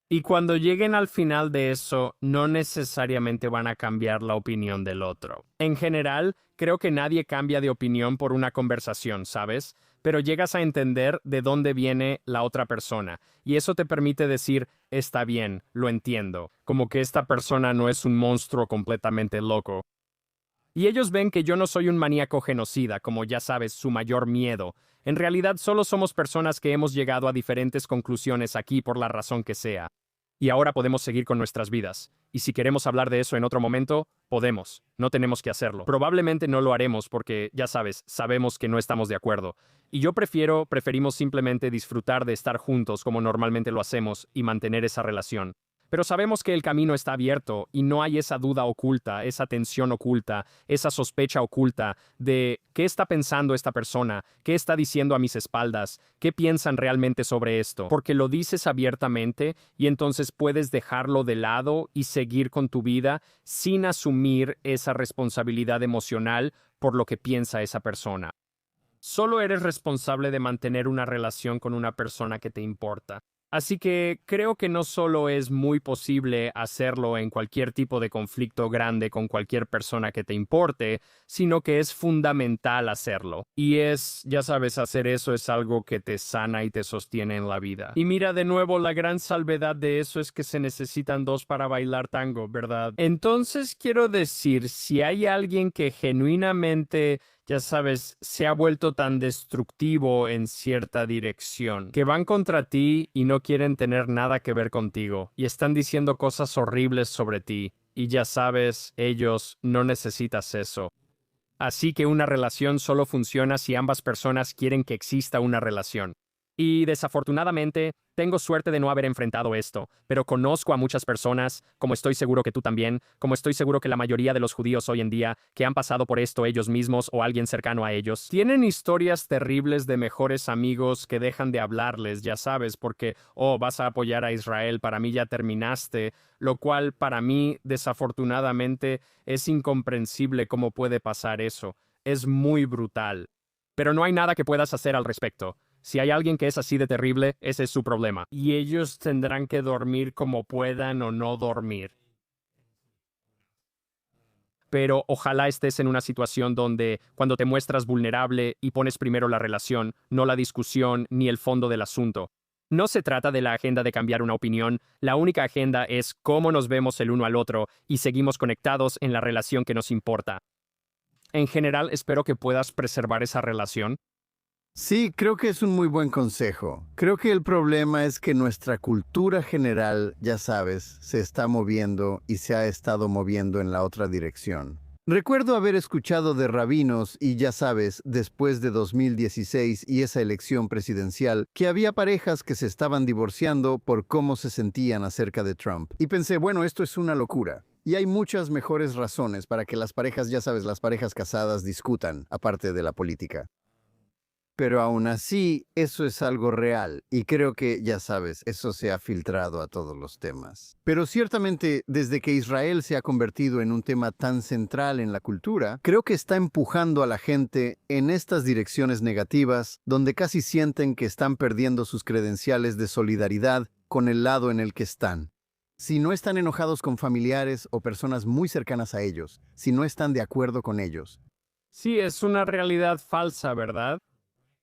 Y cuando lleguen al final de eso, no necesariamente van a cambiar la opinión del otro. En general, creo que nadie cambia de opinión por una conversación, ¿sabes? Pero llegas a entender de dónde viene la otra persona. Y eso te permite decir: está bien, lo entiendo. Como que esta persona no es un monstruo completamente loco. Y ellos ven que yo no soy un maníaco genocida, como ya sabes, su mayor miedo. En realidad solo somos personas que hemos llegado a diferentes conclusiones aquí por la razón que sea. Y ahora podemos seguir con nuestras vidas. Y si queremos hablar de eso en otro momento, podemos. No tenemos que hacerlo. Probablemente no lo haremos porque, ya sabes, sabemos que no estamos de acuerdo. Y yo preferimos simplemente disfrutar de estar juntos como normalmente lo hacemos y mantener esa relación. Pero sabemos que el camino está abierto y no hay esa duda oculta, esa tensión oculta, esa sospecha oculta de qué está pensando esta persona, qué está diciendo a mis espaldas, qué piensan realmente sobre esto. Porque lo dices abiertamente y entonces puedes dejarlo de lado y seguir con tu vida sin asumir esa responsabilidad emocional por lo que piensa esa persona. Solo eres responsable de mantener una relación con una persona que te importa. Así que creo que no solo es muy posible hacerlo en cualquier tipo de conflicto grande con cualquier persona que te importe, sino que es fundamental hacerlo. Y ya sabes, hacer eso es algo que te sana y te sostiene en la vida. Y mira, de nuevo, la gran salvedad de eso es que se necesitan dos para bailar tango, ¿verdad? Entonces quiero decir, si hay alguien que genuinamente, ya sabes, se ha vuelto tan destructivo en cierta dirección, que van contra ti y no quieren tener nada que ver contigo, y están diciendo cosas horribles sobre ti, y ya sabes, ellos no necesitas eso. Así que una relación solo funciona si ambas personas quieren que exista una relación. Y desafortunadamente, tengo suerte de no haber enfrentado esto, pero conozco a muchas personas, como estoy seguro que tú también, como estoy seguro que la mayoría de los judíos hoy en día, que han pasado por esto ellos mismos o alguien cercano a ellos, tienen historias terribles de mejores amigos que dejan de hablarles, ya sabes, porque, vas a apoyar a Israel, para mí ya terminaste, lo cual para mí, desafortunadamente, es incomprensible cómo puede pasar eso. Es muy brutal. Pero no hay nada que puedas hacer al respecto. Si hay alguien que es así de terrible, ese es su problema. Y ellos tendrán que dormir como puedan o no dormir. Pero ojalá estés en una situación donde, cuando te muestras vulnerable y pones primero la relación, no la discusión ni el fondo del asunto. No se trata de la agenda de cambiar una opinión, la única agenda es cómo nos vemos el uno al otro y seguimos conectados en la relación que nos importa. En general, espero que puedas preservar esa relación. Sí, creo que es un muy buen consejo. Creo que el problema es que nuestra cultura general, ya sabes, se está moviendo y se ha estado moviendo en la otra dirección. Recuerdo haber escuchado de rabinos y, ya sabes, después de 2016 y esa elección presidencial, que había parejas que se estaban divorciando por cómo se sentían acerca de Trump. Y pensé, bueno, esto es una locura. Y hay muchas mejores razones para que las parejas, ya sabes, las parejas casadas discutan, aparte de la política. Pero aún así, eso es algo real, y creo que, ya sabes, eso se ha filtrado a todos los temas. Pero ciertamente, desde que Israel se ha convertido en un tema tan central en la cultura, creo que está empujando a la gente en estas direcciones negativas, donde casi sienten que están perdiendo sus credenciales de solidaridad con el lado en el que están. Si no están enojados con familiares o personas muy cercanas a ellos, si no están de acuerdo con ellos. Sí, es una realidad falsa, ¿verdad?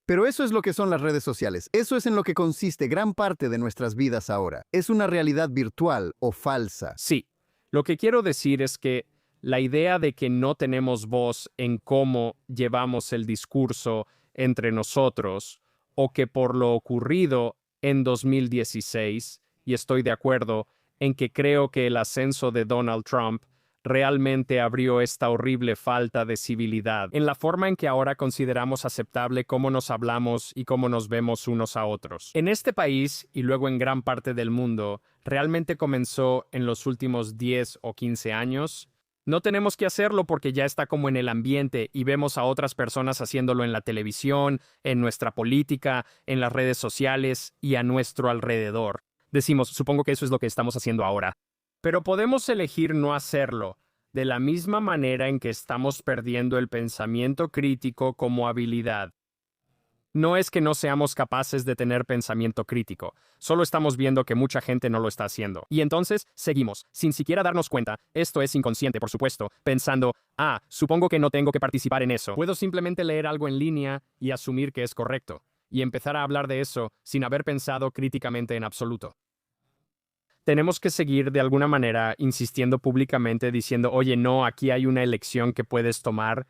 Pero eso es lo que son las redes sociales. Eso es en lo que consiste gran parte de nuestras vidas ahora. Es una realidad virtual o falsa. Sí. Lo que quiero decir es que la idea de que no tenemos voz en cómo llevamos el discurso entre nosotros, o que por lo ocurrido en 2016, y estoy de acuerdo en que creo que el ascenso de Donald Trump realmente abrió esta horrible falta de civilidad en la forma en que ahora consideramos aceptable cómo nos hablamos y cómo nos vemos unos a otros. En este país y luego en gran parte del mundo, realmente comenzó en los últimos 10 o 15 años. No tenemos que hacerlo porque ya está como en el ambiente y vemos a otras personas haciéndolo en la televisión, en nuestra política, en las redes sociales y a nuestro alrededor. Decimos, supongo que eso es lo que estamos haciendo ahora. Pero podemos elegir no hacerlo, de la misma manera en que estamos perdiendo el pensamiento crítico como habilidad. No es que no seamos capaces de tener pensamiento crítico, solo estamos viendo que mucha gente no lo está haciendo. Y entonces seguimos, sin siquiera darnos cuenta, esto es inconsciente por supuesto, pensando, supongo que no tengo que participar en eso. Puedo simplemente leer algo en línea y asumir que es correcto, y empezar a hablar de eso sin haber pensado críticamente en absoluto. Tenemos que seguir de alguna manera insistiendo públicamente diciendo, oye, no, aquí hay una elección que puedes tomar.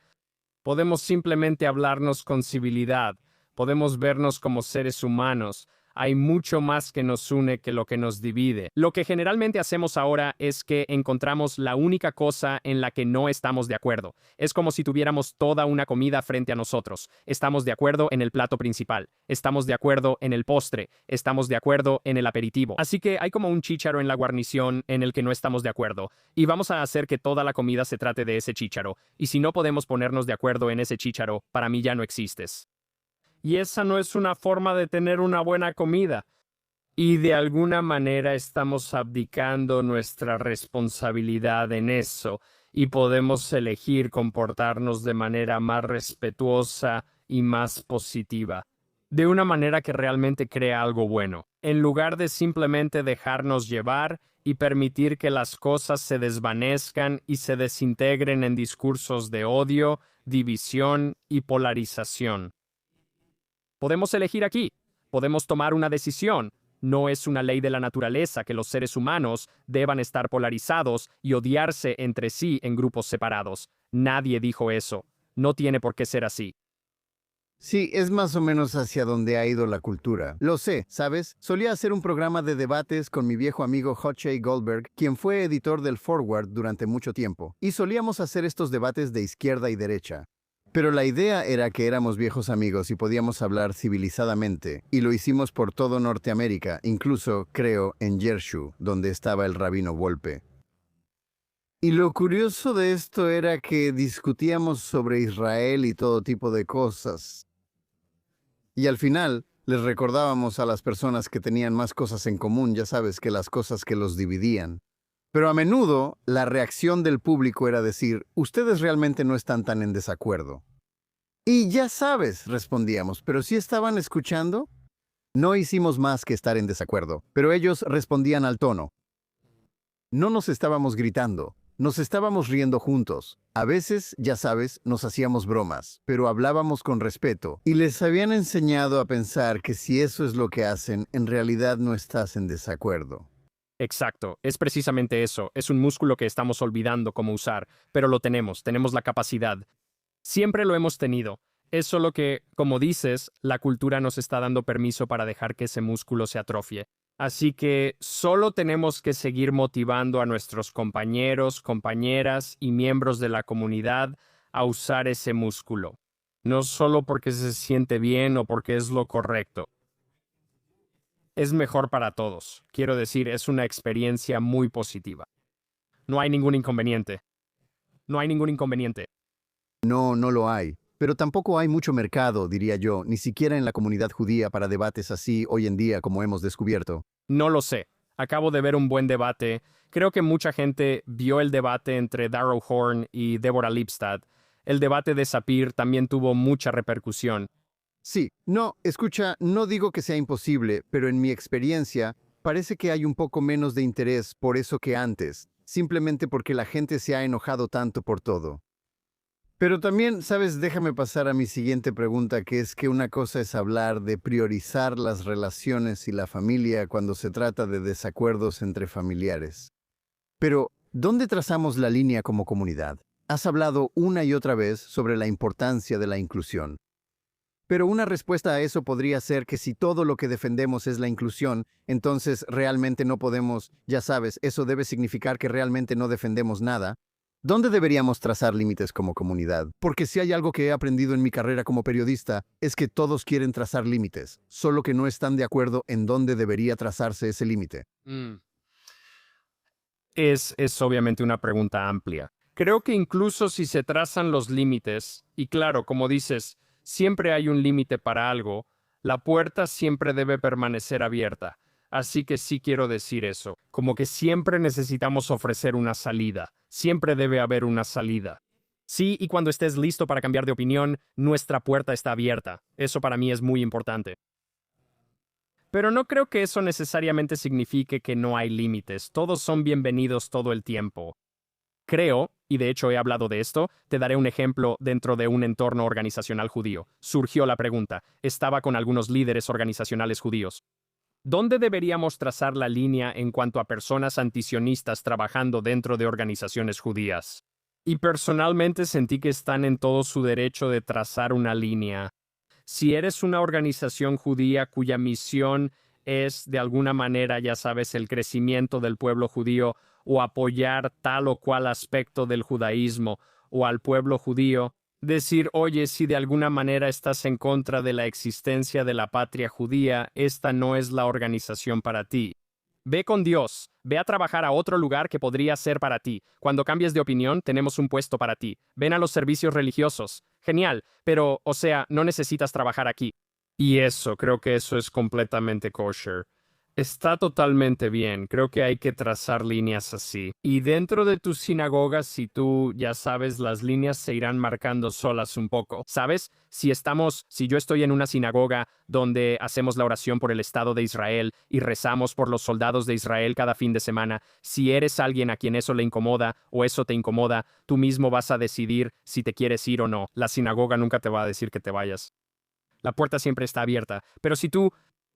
Podemos simplemente hablarnos con civilidad. Podemos vernos como seres humanos. Hay mucho más que nos une que lo que nos divide. Lo que generalmente hacemos ahora es que encontramos la única cosa en la que no estamos de acuerdo. Es como si tuviéramos toda una comida frente a nosotros. Estamos de acuerdo en el plato principal. Estamos de acuerdo en el postre. Estamos de acuerdo en el aperitivo. Así que hay como un chícharo en la guarnición en el que no estamos de acuerdo. Y vamos a hacer que toda la comida se trate de ese chícharo. Y si no podemos ponernos de acuerdo en ese chícharo, para mí ya no existes. Y esa no es una forma de tener una buena comida. Y de alguna manera estamos abdicando nuestra responsabilidad en eso, y podemos elegir comportarnos de manera más respetuosa y más positiva, de una manera que realmente crea algo bueno, en lugar de simplemente dejarnos llevar y permitir que las cosas se desvanezcan y se desintegren en discursos de odio, división y polarización. Podemos elegir aquí, podemos tomar una decisión. No es una ley de la naturaleza que los seres humanos deban estar polarizados y odiarse entre sí en grupos separados. Nadie dijo eso. No tiene por qué ser así. Sí, es más o menos hacia donde ha ido la cultura. Lo sé, ¿sabes? Solía hacer un programa de debates con mi viejo amigo Hotchey Goldberg, quien fue editor del Forward durante mucho tiempo. Y solíamos hacer estos debates de izquierda y derecha. Pero la idea era que éramos viejos amigos y podíamos hablar civilizadamente, y lo hicimos por todo Norteamérica, incluso, creo, en Jersey, donde estaba el rabino Volpe. Y lo curioso de esto era que discutíamos sobre Israel y todo tipo de cosas. Y al final, les recordábamos a las personas que tenían más cosas en común, ya sabes, que las cosas que los dividían. Pero a menudo, la reacción del público era decir, ustedes realmente no están tan en desacuerdo. Y ya sabes, respondíamos, ¿pero sí estaban escuchando? No hicimos más que estar en desacuerdo, pero ellos respondían al tono. No nos estábamos gritando, nos estábamos riendo juntos. A veces, ya sabes, nos hacíamos bromas, pero hablábamos con respeto. Y les habían enseñado a pensar que si eso es lo que hacen, en realidad no estás en desacuerdo. Exacto, es precisamente eso. Es un músculo que estamos olvidando cómo usar, pero lo tenemos la capacidad. Siempre lo hemos tenido. Es solo que, como dices, la cultura nos está dando permiso para dejar que ese músculo se atrofie. Así que solo tenemos que seguir motivando a nuestros compañeros, compañeras y miembros de la comunidad a usar ese músculo. No solo porque se siente bien o porque es lo correcto. Es mejor para todos. Quiero decir, es una experiencia muy positiva. No hay ningún inconveniente. No hay ningún inconveniente. No, no lo hay. Pero tampoco hay mucho mercado, diría yo, ni siquiera en la comunidad judía para debates así hoy en día como hemos descubierto. No lo sé. Acabo de ver un buen debate. Creo que mucha gente vio el debate entre Darrell Horn y Deborah Lipstadt. El debate de Sapir también tuvo mucha repercusión. Sí, no, escucha, no digo que sea imposible, pero en mi experiencia parece que hay un poco menos de interés por eso que antes, simplemente porque la gente se ha enojado tanto por todo. Pero también, sabes, déjame pasar a mi siguiente pregunta, que es que una cosa es hablar de priorizar las relaciones y la familia cuando se trata de desacuerdos entre familiares. Pero, ¿dónde trazamos la línea como comunidad? Has hablado una y otra vez sobre la importancia de la inclusión. Pero una respuesta a eso podría ser que si todo lo que defendemos es la inclusión, entonces realmente no podemos, ya sabes, eso debe significar que realmente no defendemos nada. ¿Dónde deberíamos trazar límites como comunidad? Porque si hay algo que he aprendido en mi carrera como periodista, es que todos quieren trazar límites, solo que no están de acuerdo en dónde debería trazarse ese límite. Es obviamente una pregunta amplia. Creo que incluso si se trazan los límites, y claro, como dices, siempre hay un límite para algo, la puerta siempre debe permanecer abierta. Así que sí quiero decir eso, como que siempre necesitamos ofrecer una salida, siempre debe haber una salida. Sí, y cuando estés listo para cambiar de opinión, nuestra puerta está abierta. Eso para mí es muy importante. Pero no creo que eso necesariamente signifique que no hay límites, todos son bienvenidos todo el tiempo. Creo, y de hecho he hablado de esto, te daré un ejemplo dentro de un entorno organizacional judío. Surgió la pregunta, estaba con algunos líderes organizacionales judíos. ¿Dónde deberíamos trazar la línea en cuanto a personas antisionistas trabajando dentro de organizaciones judías? Y personalmente sentí que están en todo su derecho de trazar una línea. Si eres una organización judía cuya misión es, de alguna manera, ya sabes, el crecimiento del pueblo judío o apoyar tal o cual aspecto del judaísmo o al pueblo judío, decir, oye, si de alguna manera estás en contra de la existencia de la patria judía, esta no es la organización para ti. Ve con Dios, ve a trabajar a otro lugar que podría ser para ti. Cuando cambies de opinión, tenemos un puesto para ti. Ven a los servicios religiosos. Genial, pero, o sea, no necesitas trabajar aquí. Y eso, creo que eso es completamente kosher. Está totalmente bien, creo que hay que trazar líneas así. Y dentro de tu sinagoga, si tú ya sabes, las líneas se irán marcando solas un poco. ¿Sabes? Si yo estoy en una sinagoga donde hacemos la oración por el Estado de Israel y rezamos por los soldados de Israel cada fin de semana, si eres alguien a quien eso le incomoda o eso te incomoda, tú mismo vas a decidir si te quieres ir o no. La sinagoga nunca te va a decir que te vayas. La puerta siempre está abierta, pero si tú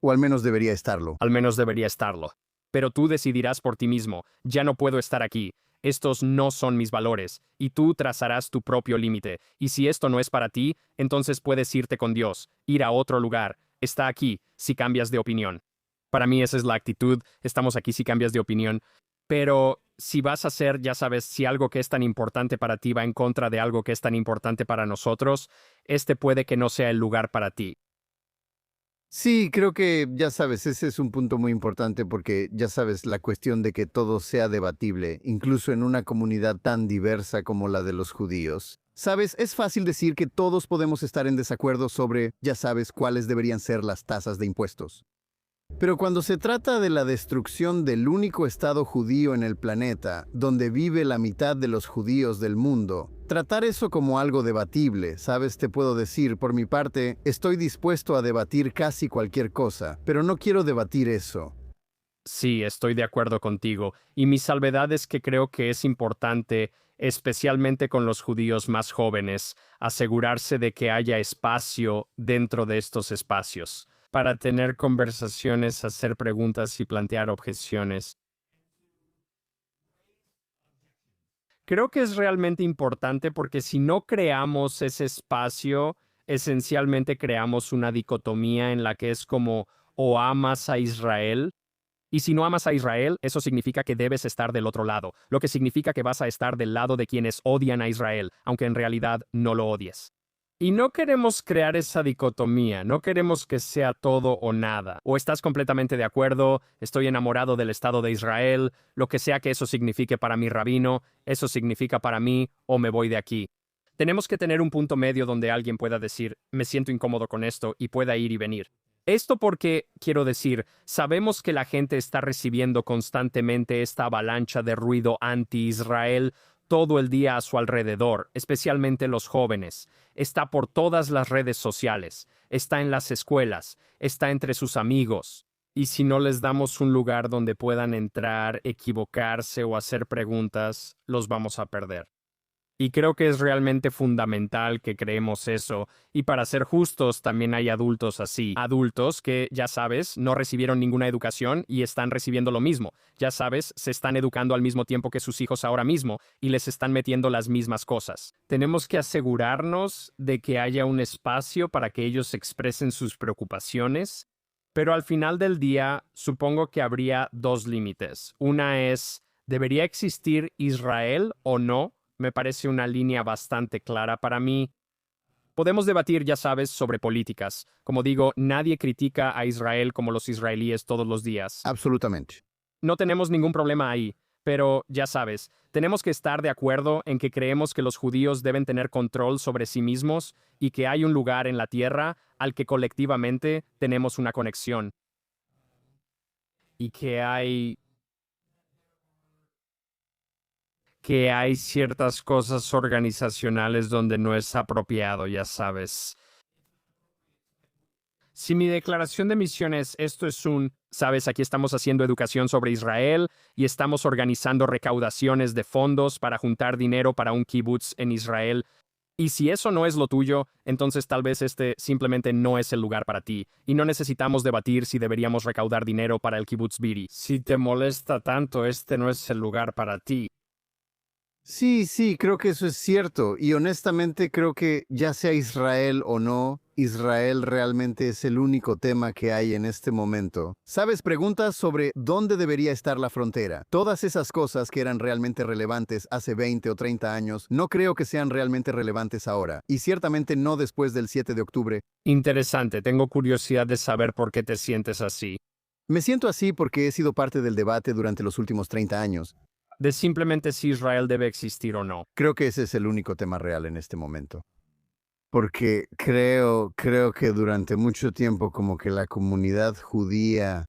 O al menos debería estarlo. al menos debería estarlo. Pero tú decidirás por ti mismo, ya no puedo estar aquí, estos no son mis valores, y tú trazarás tu propio límite, y si esto no es para ti, entonces puedes irte con Dios, ir a otro lugar, está aquí, si cambias de opinión. Para mí esa es la actitud, estamos aquí si cambias de opinión, pero si vas a hacer, ya sabes, si algo que es tan importante para ti va en contra de algo que es tan importante para nosotros, este puede que no sea el lugar para ti. Sí, creo que, ya sabes, ese es un punto muy importante porque, ya sabes, la cuestión de que todo sea debatible, incluso en una comunidad tan diversa como la de los judíos. Sabes, es fácil decir que todos podemos estar en desacuerdo sobre, ya sabes, cuáles deberían ser las tasas de impuestos. Pero cuando se trata de la destrucción del único estado judío en el planeta, donde vive la mitad de los judíos del mundo, tratar eso como algo debatible, ¿sabes? Te puedo decir, por mi parte, estoy dispuesto a debatir casi cualquier cosa, pero no quiero debatir eso. Sí, estoy de acuerdo contigo. Y mi salvedad es que creo que es importante, especialmente con los judíos más jóvenes, asegurarse de que haya espacio dentro de estos espacios, para tener conversaciones, hacer preguntas y plantear objeciones. Creo que es realmente importante porque si no creamos ese espacio, esencialmente creamos una dicotomía en la que es como o amas a Israel. Y si no amas a Israel, eso significa que debes estar del otro lado, lo que significa que vas a estar del lado de quienes odian a Israel, aunque en realidad no lo odies. Y no queremos crear esa dicotomía, no queremos que sea todo o nada. O estás completamente de acuerdo, estoy enamorado del Estado de Israel, lo que sea que eso signifique para mi rabino, eso significa para mí, o me voy de aquí. Tenemos que tener un punto medio donde alguien pueda decir, me siento incómodo con esto y pueda ir y venir. Esto porque, quiero decir, sabemos que la gente está recibiendo constantemente esta avalancha de ruido anti-Israel todo el día a su alrededor, especialmente los jóvenes. Está por todas las redes sociales, está en las escuelas, está entre sus amigos. Y si no les damos un lugar donde puedan entrar, equivocarse o hacer preguntas, los vamos a perder. Y creo que es realmente fundamental que creemos eso. Y para ser justos, también hay adultos así. Adultos que, ya sabes, no recibieron ninguna educación y están recibiendo lo mismo. Ya sabes, se están educando al mismo tiempo que sus hijos ahora mismo y les están metiendo las mismas cosas. Tenemos que asegurarnos de que haya un espacio para que ellos expresen sus preocupaciones. Pero al final del día, supongo que habría dos límites. Una es, ¿debería existir Israel o no? Me parece una línea bastante clara para mí. Podemos debatir, ya sabes, sobre políticas. Como digo, nadie critica a Israel como los israelíes todos los días. Absolutamente. No tenemos ningún problema ahí, pero ya sabes, tenemos que estar de acuerdo en que creemos que los judíos deben tener control sobre sí mismos y que hay un lugar en la tierra al que colectivamente tenemos una conexión. Y que hay ciertas cosas organizacionales donde no es apropiado, ya sabes. Si mi declaración de misión es esto es sabes, aquí estamos haciendo educación sobre Israel y estamos organizando recaudaciones de fondos para juntar dinero para un kibutz en Israel. Y si eso no es lo tuyo, entonces tal vez este simplemente no es el lugar para ti. Y no necesitamos debatir si deberíamos recaudar dinero para el kibutz Biri. Si te molesta tanto, este no es el lugar para ti. Sí, creo que eso es cierto. Y honestamente creo que ya sea Israel o no, Israel realmente es el único tema que hay en este momento. ¿Sabes? Preguntas sobre dónde debería estar la frontera. Todas esas cosas que eran realmente relevantes hace 20 o 30 años, no creo que sean realmente relevantes ahora. Y ciertamente no después del 7 de octubre. Interesante, tengo curiosidad de saber por qué te sientes así. Me siento así porque he sido parte del debate durante los últimos 30 años. De simplemente si Israel debe existir o no. Creo que ese es el único tema real en este momento. Porque creo que durante mucho tiempo como que la comunidad judía,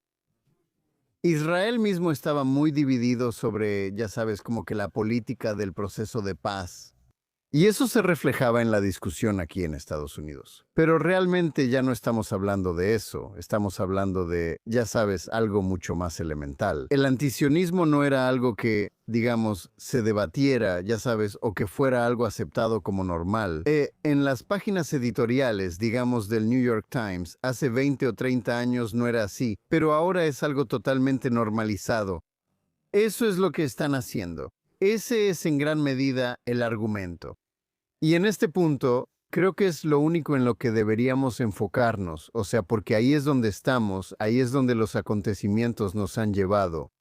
Israel mismo estaba muy dividido sobre, ya sabes, como que la política del proceso de paz. Y eso se reflejaba en la discusión aquí en Estados Unidos. Pero realmente ya no estamos hablando de eso, estamos hablando de, ya sabes, algo mucho más elemental. El antisionismo no era algo que, digamos, se debatiera, ya sabes, o que fuera algo aceptado como normal. En las páginas editoriales, digamos, del New York Times, hace 20 o 30 años no era así, pero ahora es algo totalmente normalizado. Eso es lo que están haciendo. Ese es en gran medida el argumento. Y en este punto, creo que es lo único en lo que deberíamos enfocarnos, o sea, porque ahí es donde estamos, ahí es donde los acontecimientos nos han llevado.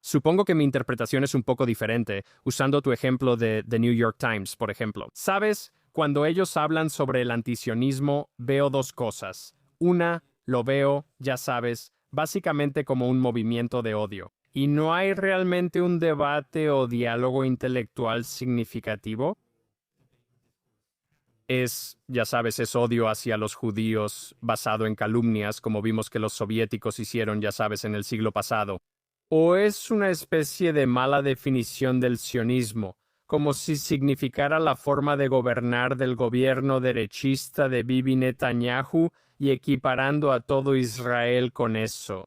Supongo que mi interpretación es un poco diferente, usando tu ejemplo de The New York Times, por ejemplo. ¿Sabes? Cuando ellos hablan sobre el antisionismo, veo dos cosas. Una, lo veo, ya sabes, básicamente como un movimiento de odio. ¿Y no hay realmente un debate o diálogo intelectual significativo? Ya sabes, es odio hacia los judíos basado en calumnias, como vimos que los soviéticos hicieron, ya sabes, en el siglo pasado. ¿O es una especie de mala definición del sionismo, como si significara la forma de gobernar del gobierno derechista de Bibi Netanyahu y equiparando a todo Israel con eso?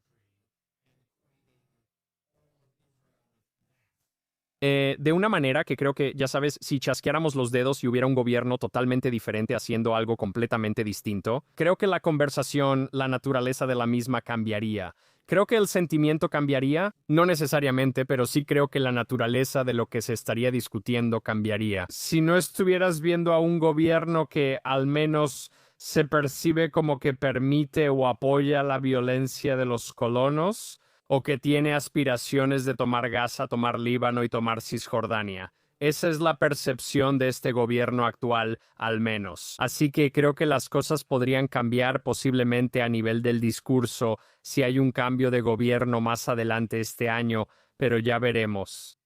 De una manera que creo que, ya sabes, si chasqueáramos los dedos y hubiera un gobierno totalmente diferente haciendo algo completamente distinto, creo que la conversación, la naturaleza de la misma cambiaría. Creo que el sentimiento cambiaría, no necesariamente, pero sí creo que la naturaleza de lo que se estaría discutiendo cambiaría. Si no estuvieras viendo a un gobierno que al menos se percibe como que permite o apoya la violencia de los colonos, o que tiene aspiraciones de tomar Gaza, tomar Líbano y tomar Cisjordania. Esa es la percepción de este gobierno actual, al menos. Así que creo que las cosas podrían cambiar posiblemente a nivel del discurso si hay un cambio de gobierno más adelante este año, pero ya veremos.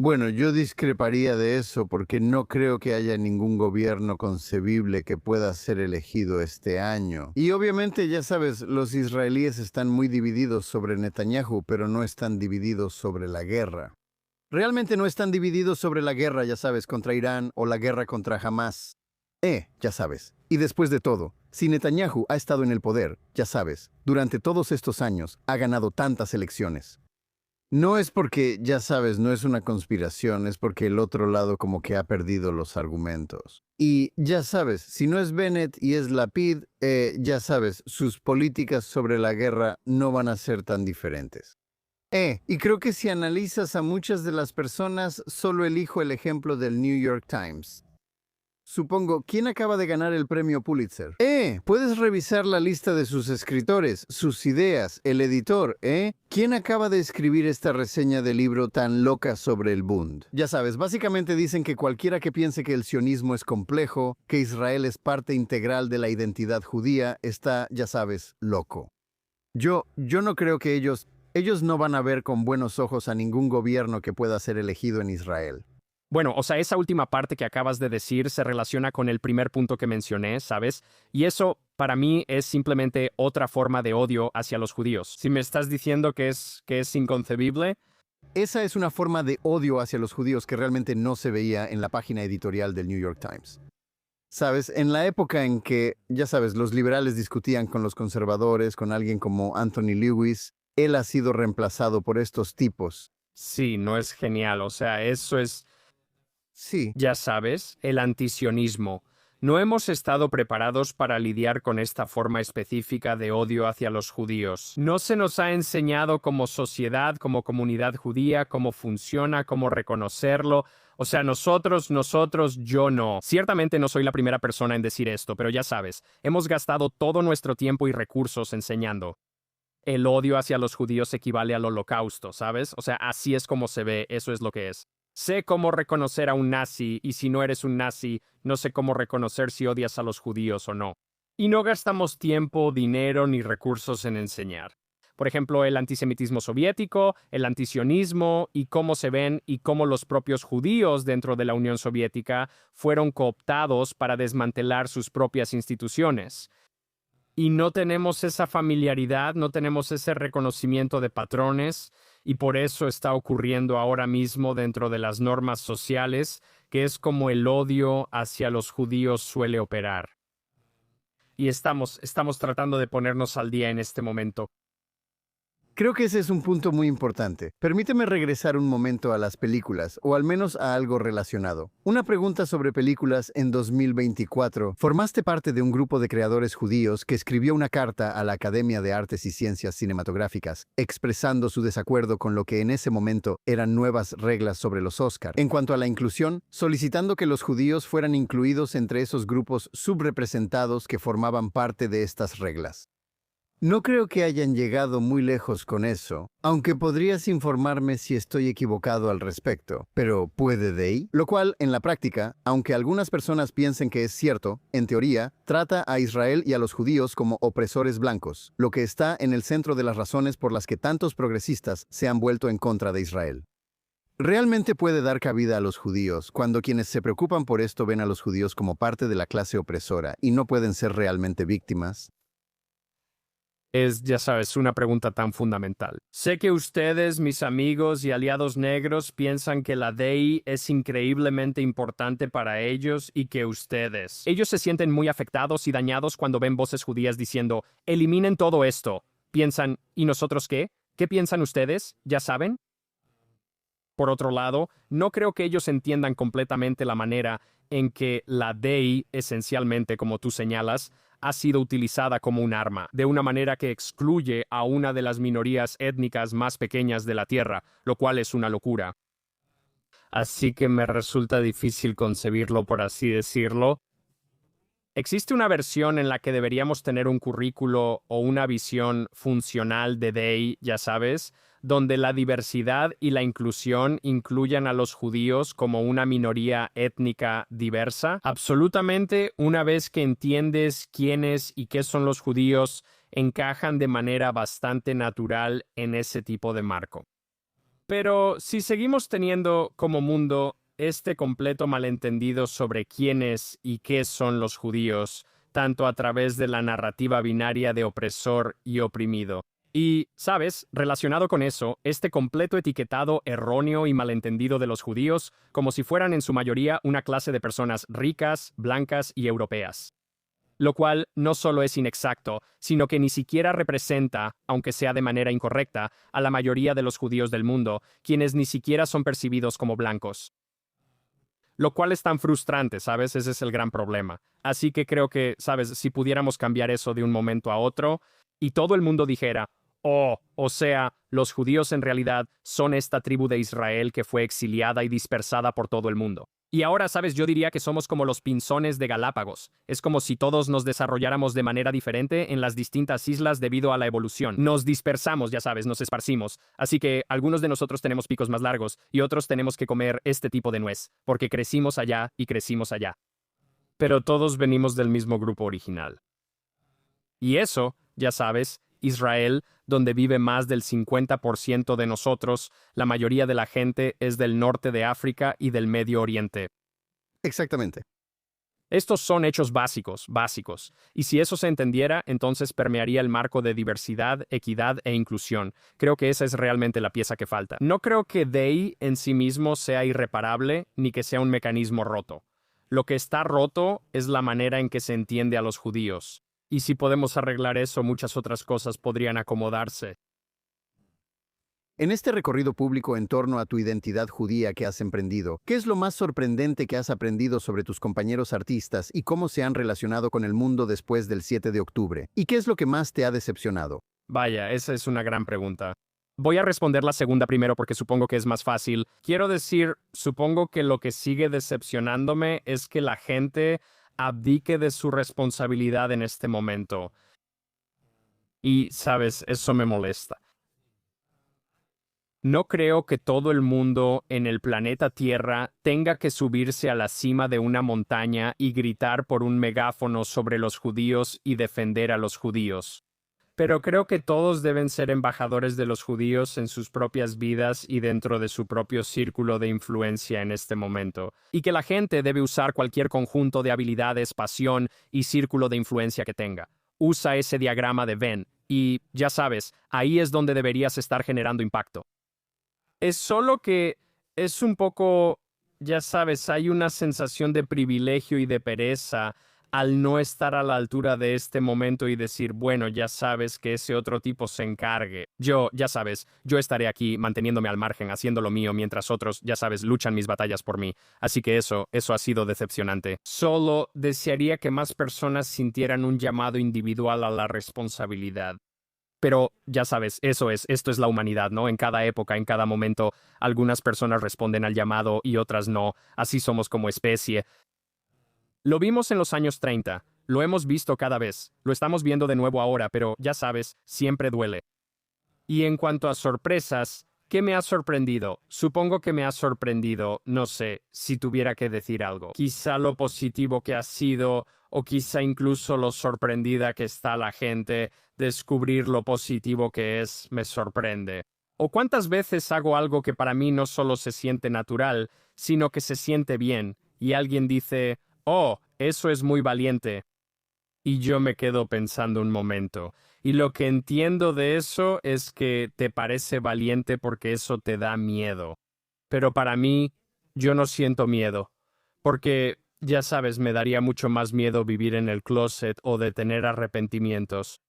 Bueno, yo discreparía de eso porque no creo que haya ningún gobierno concebible que pueda ser elegido este año. Y obviamente, ya sabes, los israelíes están muy divididos sobre Netanyahu, pero no están divididos sobre la guerra. Realmente no están divididos sobre la guerra, ya sabes, contra Irán o la guerra contra Hamas. Ya sabes. Y después de todo, si Netanyahu ha estado en el poder, ya sabes, durante todos estos años ha ganado tantas elecciones. No es porque, ya sabes, no es una conspiración, es porque el otro lado como que ha perdido los argumentos. Y ya sabes, si no es Bennett y es Lapid, ya sabes, sus políticas sobre la guerra no van a ser tan diferentes. Y creo que si analizas a muchas de las personas, solo elijo el ejemplo del New York Times. Supongo, ¿quién acaba de ganar el premio Pulitzer? Puedes revisar la lista de sus escritores, sus ideas, el editor, ¿Quién acaba de escribir esta reseña de libro tan loca sobre el Bund? Ya sabes, básicamente dicen que cualquiera que piense que el sionismo es complejo, que Israel es parte integral de la identidad judía, está, ya sabes, loco. Yo no creo que ellos no van a ver con buenos ojos a ningún gobierno que pueda ser elegido en Israel. Bueno, o sea, esa última parte que acabas de decir se relaciona con el primer punto que mencioné, ¿sabes? Y eso, para mí, es simplemente otra forma de odio hacia los judíos. Si me estás diciendo que es inconcebible. Esa es una forma de odio hacia los judíos que realmente no se veía en la página editorial del New York Times. Sabes, en la época en que, ya sabes, los liberales discutían con los conservadores, con alguien como Anthony Lewis, él ha sido reemplazado por estos tipos. Sí, no es genial, o sea, eso es... Sí. Ya sabes, el antisionismo. No hemos estado preparados para lidiar con esta forma específica de odio hacia los judíos. No se nos ha enseñado como sociedad, como comunidad judía, cómo funciona, cómo reconocerlo. O sea, nosotros, yo no. Ciertamente no soy la primera persona en decir esto, pero ya sabes, hemos gastado todo nuestro tiempo y recursos enseñando. El odio hacia los judíos equivale al holocausto, ¿sabes? O sea, así es como se ve, eso es lo que es. Sé cómo reconocer a un nazi, y si no eres un nazi, no sé cómo reconocer si odias a los judíos o no. Y no gastamos tiempo, dinero ni recursos en enseñar. Por ejemplo, el antisemitismo soviético, el antisionismo y cómo se ven y cómo los propios judíos dentro de la Unión Soviética fueron cooptados para desmantelar sus propias instituciones. Y no tenemos esa familiaridad, no tenemos ese reconocimiento de patrones, y por eso está ocurriendo ahora mismo dentro de las normas sociales, que es como el odio hacia los judíos suele operar. Y estamos tratando de ponernos al día en este momento. Creo que ese es un punto muy importante. Permíteme regresar un momento a las películas, o al menos a algo relacionado. Una pregunta sobre películas en 2024. Formaste parte de un grupo de creadores judíos que escribió una carta a la Academia de Artes y Ciencias Cinematográficas, expresando su desacuerdo con lo que en ese momento eran nuevas reglas sobre los Oscar. En cuanto a la inclusión, solicitando que los judíos fueran incluidos entre esos grupos subrepresentados que formaban parte de estas reglas. No creo que hayan llegado muy lejos con eso, aunque podrías informarme si estoy equivocado al respecto, pero ¿puede de ahí? Lo cual, en la práctica, aunque algunas personas piensen que es cierto, en teoría, trata a Israel y a los judíos como opresores blancos, lo que está en el centro de las razones por las que tantos progresistas se han vuelto en contra de Israel. Realmente puede dar cabida a los judíos cuando quienes se preocupan por esto ven a los judíos como parte de la clase opresora y no pueden ser realmente víctimas. Es, ya sabes, una pregunta tan fundamental. Sé que ustedes, mis amigos y aliados negros, piensan que la DEI es increíblemente importante para ellos y que ellos se sienten muy afectados y dañados cuando ven voces judías diciendo, eliminen todo esto. Piensan, ¿y nosotros qué? ¿Qué piensan ustedes? ¿Ya saben? Por otro lado, no creo que ellos entiendan completamente la manera en que la DEI, esencialmente, como tú señalas, ha sido utilizada como un arma, de una manera que excluye a una de las minorías étnicas más pequeñas de la Tierra, lo cual es una locura. Así que me resulta difícil concebirlo, por así decirlo. ¿Existe una versión en la que deberíamos tener un currículo o una visión funcional de DEI, ya sabes, donde la diversidad y la inclusión incluyan a los judíos como una minoría étnica diversa? Absolutamente, una vez que entiendes quiénes y qué son los judíos, encajan de manera bastante natural en ese tipo de marco. Pero si seguimos teniendo como mundo este completo malentendido sobre quiénes y qué son los judíos, tanto a través de la narrativa binaria de opresor y oprimido. Y, ¿sabes? Relacionado con eso, este completo etiquetado erróneo y malentendido de los judíos, como si fueran en su mayoría una clase de personas ricas, blancas y europeas. Lo cual no solo es inexacto, sino que ni siquiera representa, aunque sea de manera incorrecta, a la mayoría de los judíos del mundo, quienes ni siquiera son percibidos como blancos. Lo cual es tan frustrante, ¿sabes? Ese es el gran problema. Así que creo que, ¿sabes? Si pudiéramos cambiar eso de un momento a otro, y todo el mundo dijera, oh, o sea, los judíos en realidad son esta tribu de Israel que fue exiliada y dispersada por todo el mundo. Y ahora, ¿sabes? Yo diría que somos como los pinzones de Galápagos. Es como si todos nos desarrolláramos de manera diferente en las distintas islas debido a la evolución. Nos dispersamos, ya sabes, nos esparcimos. Así que algunos de nosotros tenemos picos más largos y otros tenemos que comer este tipo de nuez, porque crecimos allá y crecimos allá. Pero todos venimos del mismo grupo original. Y eso, ya sabes, Israel, donde vive más del 50% de nosotros, la mayoría de la gente es del norte de África y del Medio Oriente. Exactamente. Estos son hechos básicos. Y si eso se entendiera, entonces permearía el marco de diversidad, equidad e inclusión. Creo que esa es realmente la pieza que falta. No creo que DEI en sí mismo sea irreparable, ni que sea un mecanismo roto. Lo que está roto es la manera en que se entiende a los judíos. Y si podemos arreglar eso, muchas otras cosas podrían acomodarse. En este recorrido público en torno a tu identidad judía que has emprendido, ¿qué es lo más sorprendente que has aprendido sobre tus compañeros artistas y cómo se han relacionado con el mundo después del 7 de octubre? ¿Y qué es lo que más te ha decepcionado? Vaya, esa es una gran pregunta. Voy a responder la segunda primero porque supongo que es más fácil. Quiero decir, supongo que lo que sigue decepcionándome es que la gente abdique de su responsabilidad en este momento. Y, sabes, eso me molesta. No creo que todo el mundo en el planeta Tierra tenga que subirse a la cima de una montaña y gritar por un megáfono sobre los judíos y defender a los judíos. Pero creo que todos deben ser embajadores de los judíos en sus propias vidas y dentro de su propio círculo de influencia en este momento, y que la gente debe usar cualquier conjunto de habilidades, pasión y círculo de influencia que tenga. Usa ese diagrama de Venn, y, ya sabes, ahí es donde deberías estar generando impacto. Es solo que es un poco, ya sabes, hay una sensación de privilegio y de pereza al no estar a la altura de este momento y decir, bueno, ya sabes, que ese otro tipo se encargue. Yo, ya sabes, yo estaré aquí manteniéndome al margen, haciendo lo mío, mientras otros, ya sabes, luchan mis batallas por mí. Así que eso ha sido decepcionante. Solo desearía que más personas sintieran un llamado individual a la responsabilidad. Pero, ya sabes, esto es la humanidad, ¿no? En cada época, en cada momento, algunas personas responden al llamado y otras no. Así somos como especie. Lo vimos en los años 30, lo hemos visto cada vez, lo estamos viendo de nuevo ahora, pero, ya sabes, siempre duele. Y en cuanto a sorpresas, ¿qué me ha sorprendido? Supongo que me ha sorprendido, no sé, si tuviera que decir algo. Quizá lo positivo que ha sido, o quizá incluso lo sorprendida que está la gente, descubrir lo positivo que es, me sorprende. O cuántas veces hago algo que para mí no solo se siente natural, sino que se siente bien, y alguien dice, oh, eso es muy valiente. Y yo me quedo pensando un momento. Y lo que entiendo de eso es que te parece valiente porque eso te da miedo. Pero para mí, yo no siento miedo. Porque, ya sabes, me daría mucho más miedo vivir en el closet o de tener arrepentimientos.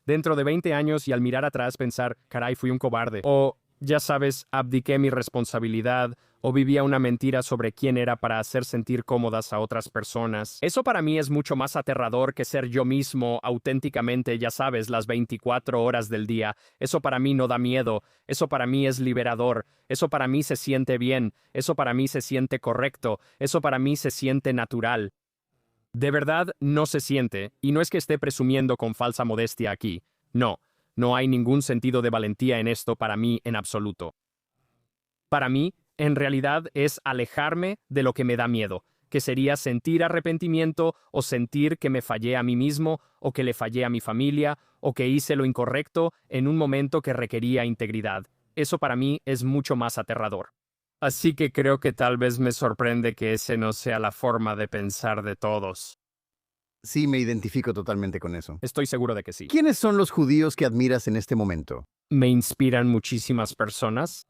Dentro de 20 años y al mirar atrás pensar, caray, fui un cobarde. O, ya sabes, abdiqué mi responsabilidad, o vivía una mentira sobre quién era para hacer sentir cómodas a otras personas. Eso para mí es mucho más aterrador que ser yo mismo auténticamente, ya sabes, las 24 horas del día. Eso para mí no da miedo, eso para mí es liberador, eso para mí se siente bien, eso para mí se siente correcto, eso para mí se siente natural. De verdad no se siente, y no es que esté presumiendo con falsa modestia aquí. No, no hay ningún sentido de valentía en esto para mí en absoluto. Para mí, en realidad es alejarme de lo que me da miedo, que sería sentir arrepentimiento o sentir que me fallé a mí mismo o que le fallé a mi familia o que hice lo incorrecto en un momento que requería integridad. eso para mí es mucho más aterrador. Así que creo que tal vez me sorprende que ese no sea la forma de pensar de todos. Sí, me identifico totalmente con eso. Estoy seguro de que sí. ¿Quiénes son los judíos que admiras en este momento? Me inspiran muchísimas personas.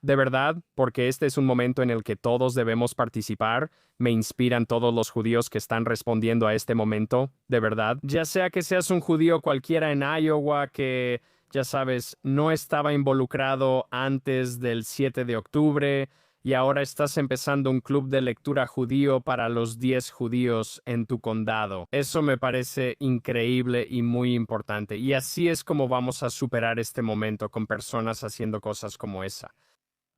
De verdad, porque este es un momento en el que todos debemos participar, me inspiran todos los judíos que están respondiendo a este momento, de verdad. Ya sea que seas un judío cualquiera en Iowa que, ya sabes, no estaba involucrado antes del 7 de octubre y ahora estás empezando un club de lectura judío para los 10 judíos en tu condado. Eso me parece increíble y muy importante. Y así es como vamos a superar este momento con personas haciendo cosas como esa.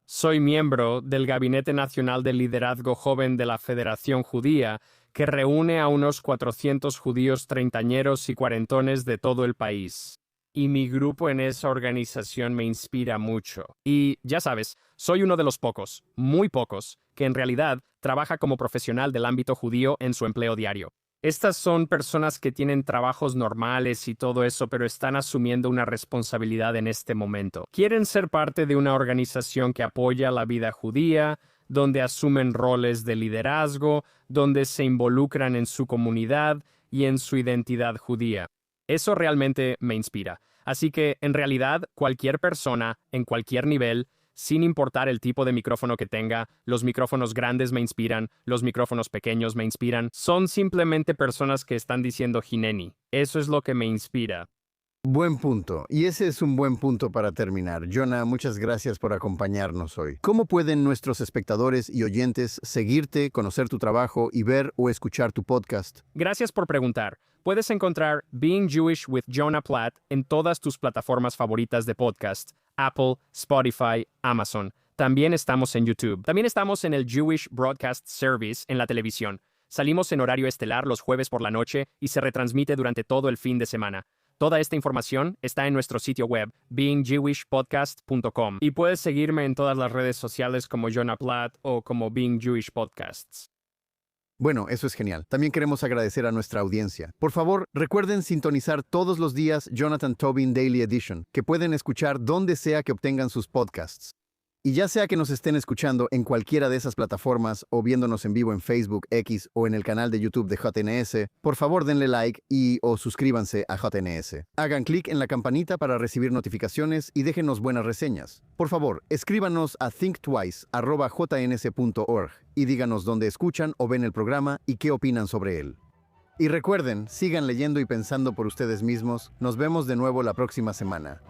Soy miembro del Gabinete Nacional de Liderazgo Joven de la Federación Judía, que reúne a unos 400 judíos treintañeros y cuarentones de todo el país. Y mi grupo en esa organización me inspira mucho. Y, ya sabes, soy uno de los pocos, muy pocos, que en realidad trabaja como profesional del ámbito judío en su empleo diario. Estas son personas que tienen trabajos normales y todo eso, pero están asumiendo una responsabilidad en este momento. Quieren ser parte de una organización que apoya la vida judía, donde asumen roles de liderazgo, donde se involucran en su comunidad y en su identidad judía. Eso realmente me inspira. Así que, en realidad, cualquier persona, en cualquier nivel, sin importar el tipo de micrófono que tenga, los micrófonos grandes me inspiran, los micrófonos pequeños me inspiran, son simplemente personas que están diciendo Hineni. Eso es lo que me inspira. Buen punto. Y ese es un buen punto para terminar. Jonah, muchas gracias por acompañarnos hoy. ¿Cómo pueden nuestros espectadores y oyentes seguirte, conocer tu trabajo y ver o escuchar tu podcast? Gracias por preguntar. Puedes encontrar Being Jewish with Jonah Platt en todas tus plataformas favoritas de podcast, Apple, Spotify, Amazon. También estamos en YouTube. También estamos en el Jewish Broadcast Service en la televisión. Salimos en horario estelar los jueves por la noche y se retransmite durante todo el fin de semana. Toda esta información está en nuestro sitio web, beingjewishpodcast.com. Y puedes seguirme en todas las redes sociales como Jonah Platt o como Being Jewish Podcasts. Bueno, eso es genial. También queremos agradecer a nuestra audiencia. Por favor, recuerden sintonizar todos los días Jonathan Tobin Daily Edition, que pueden escuchar donde sea que obtengan sus podcasts. Y ya sea que nos estén escuchando en cualquiera de esas plataformas o viéndonos en vivo en Facebook, X o en el canal de YouTube de JNS, por favor denle like o suscríbanse a JNS. Hagan clic en la campanita para recibir notificaciones y déjenos buenas reseñas. Por favor, escríbanos a thinktwice@jns.org y díganos dónde escuchan o ven el programa y qué opinan sobre él. Y recuerden, sigan leyendo y pensando por ustedes mismos. Nos vemos de nuevo la próxima semana.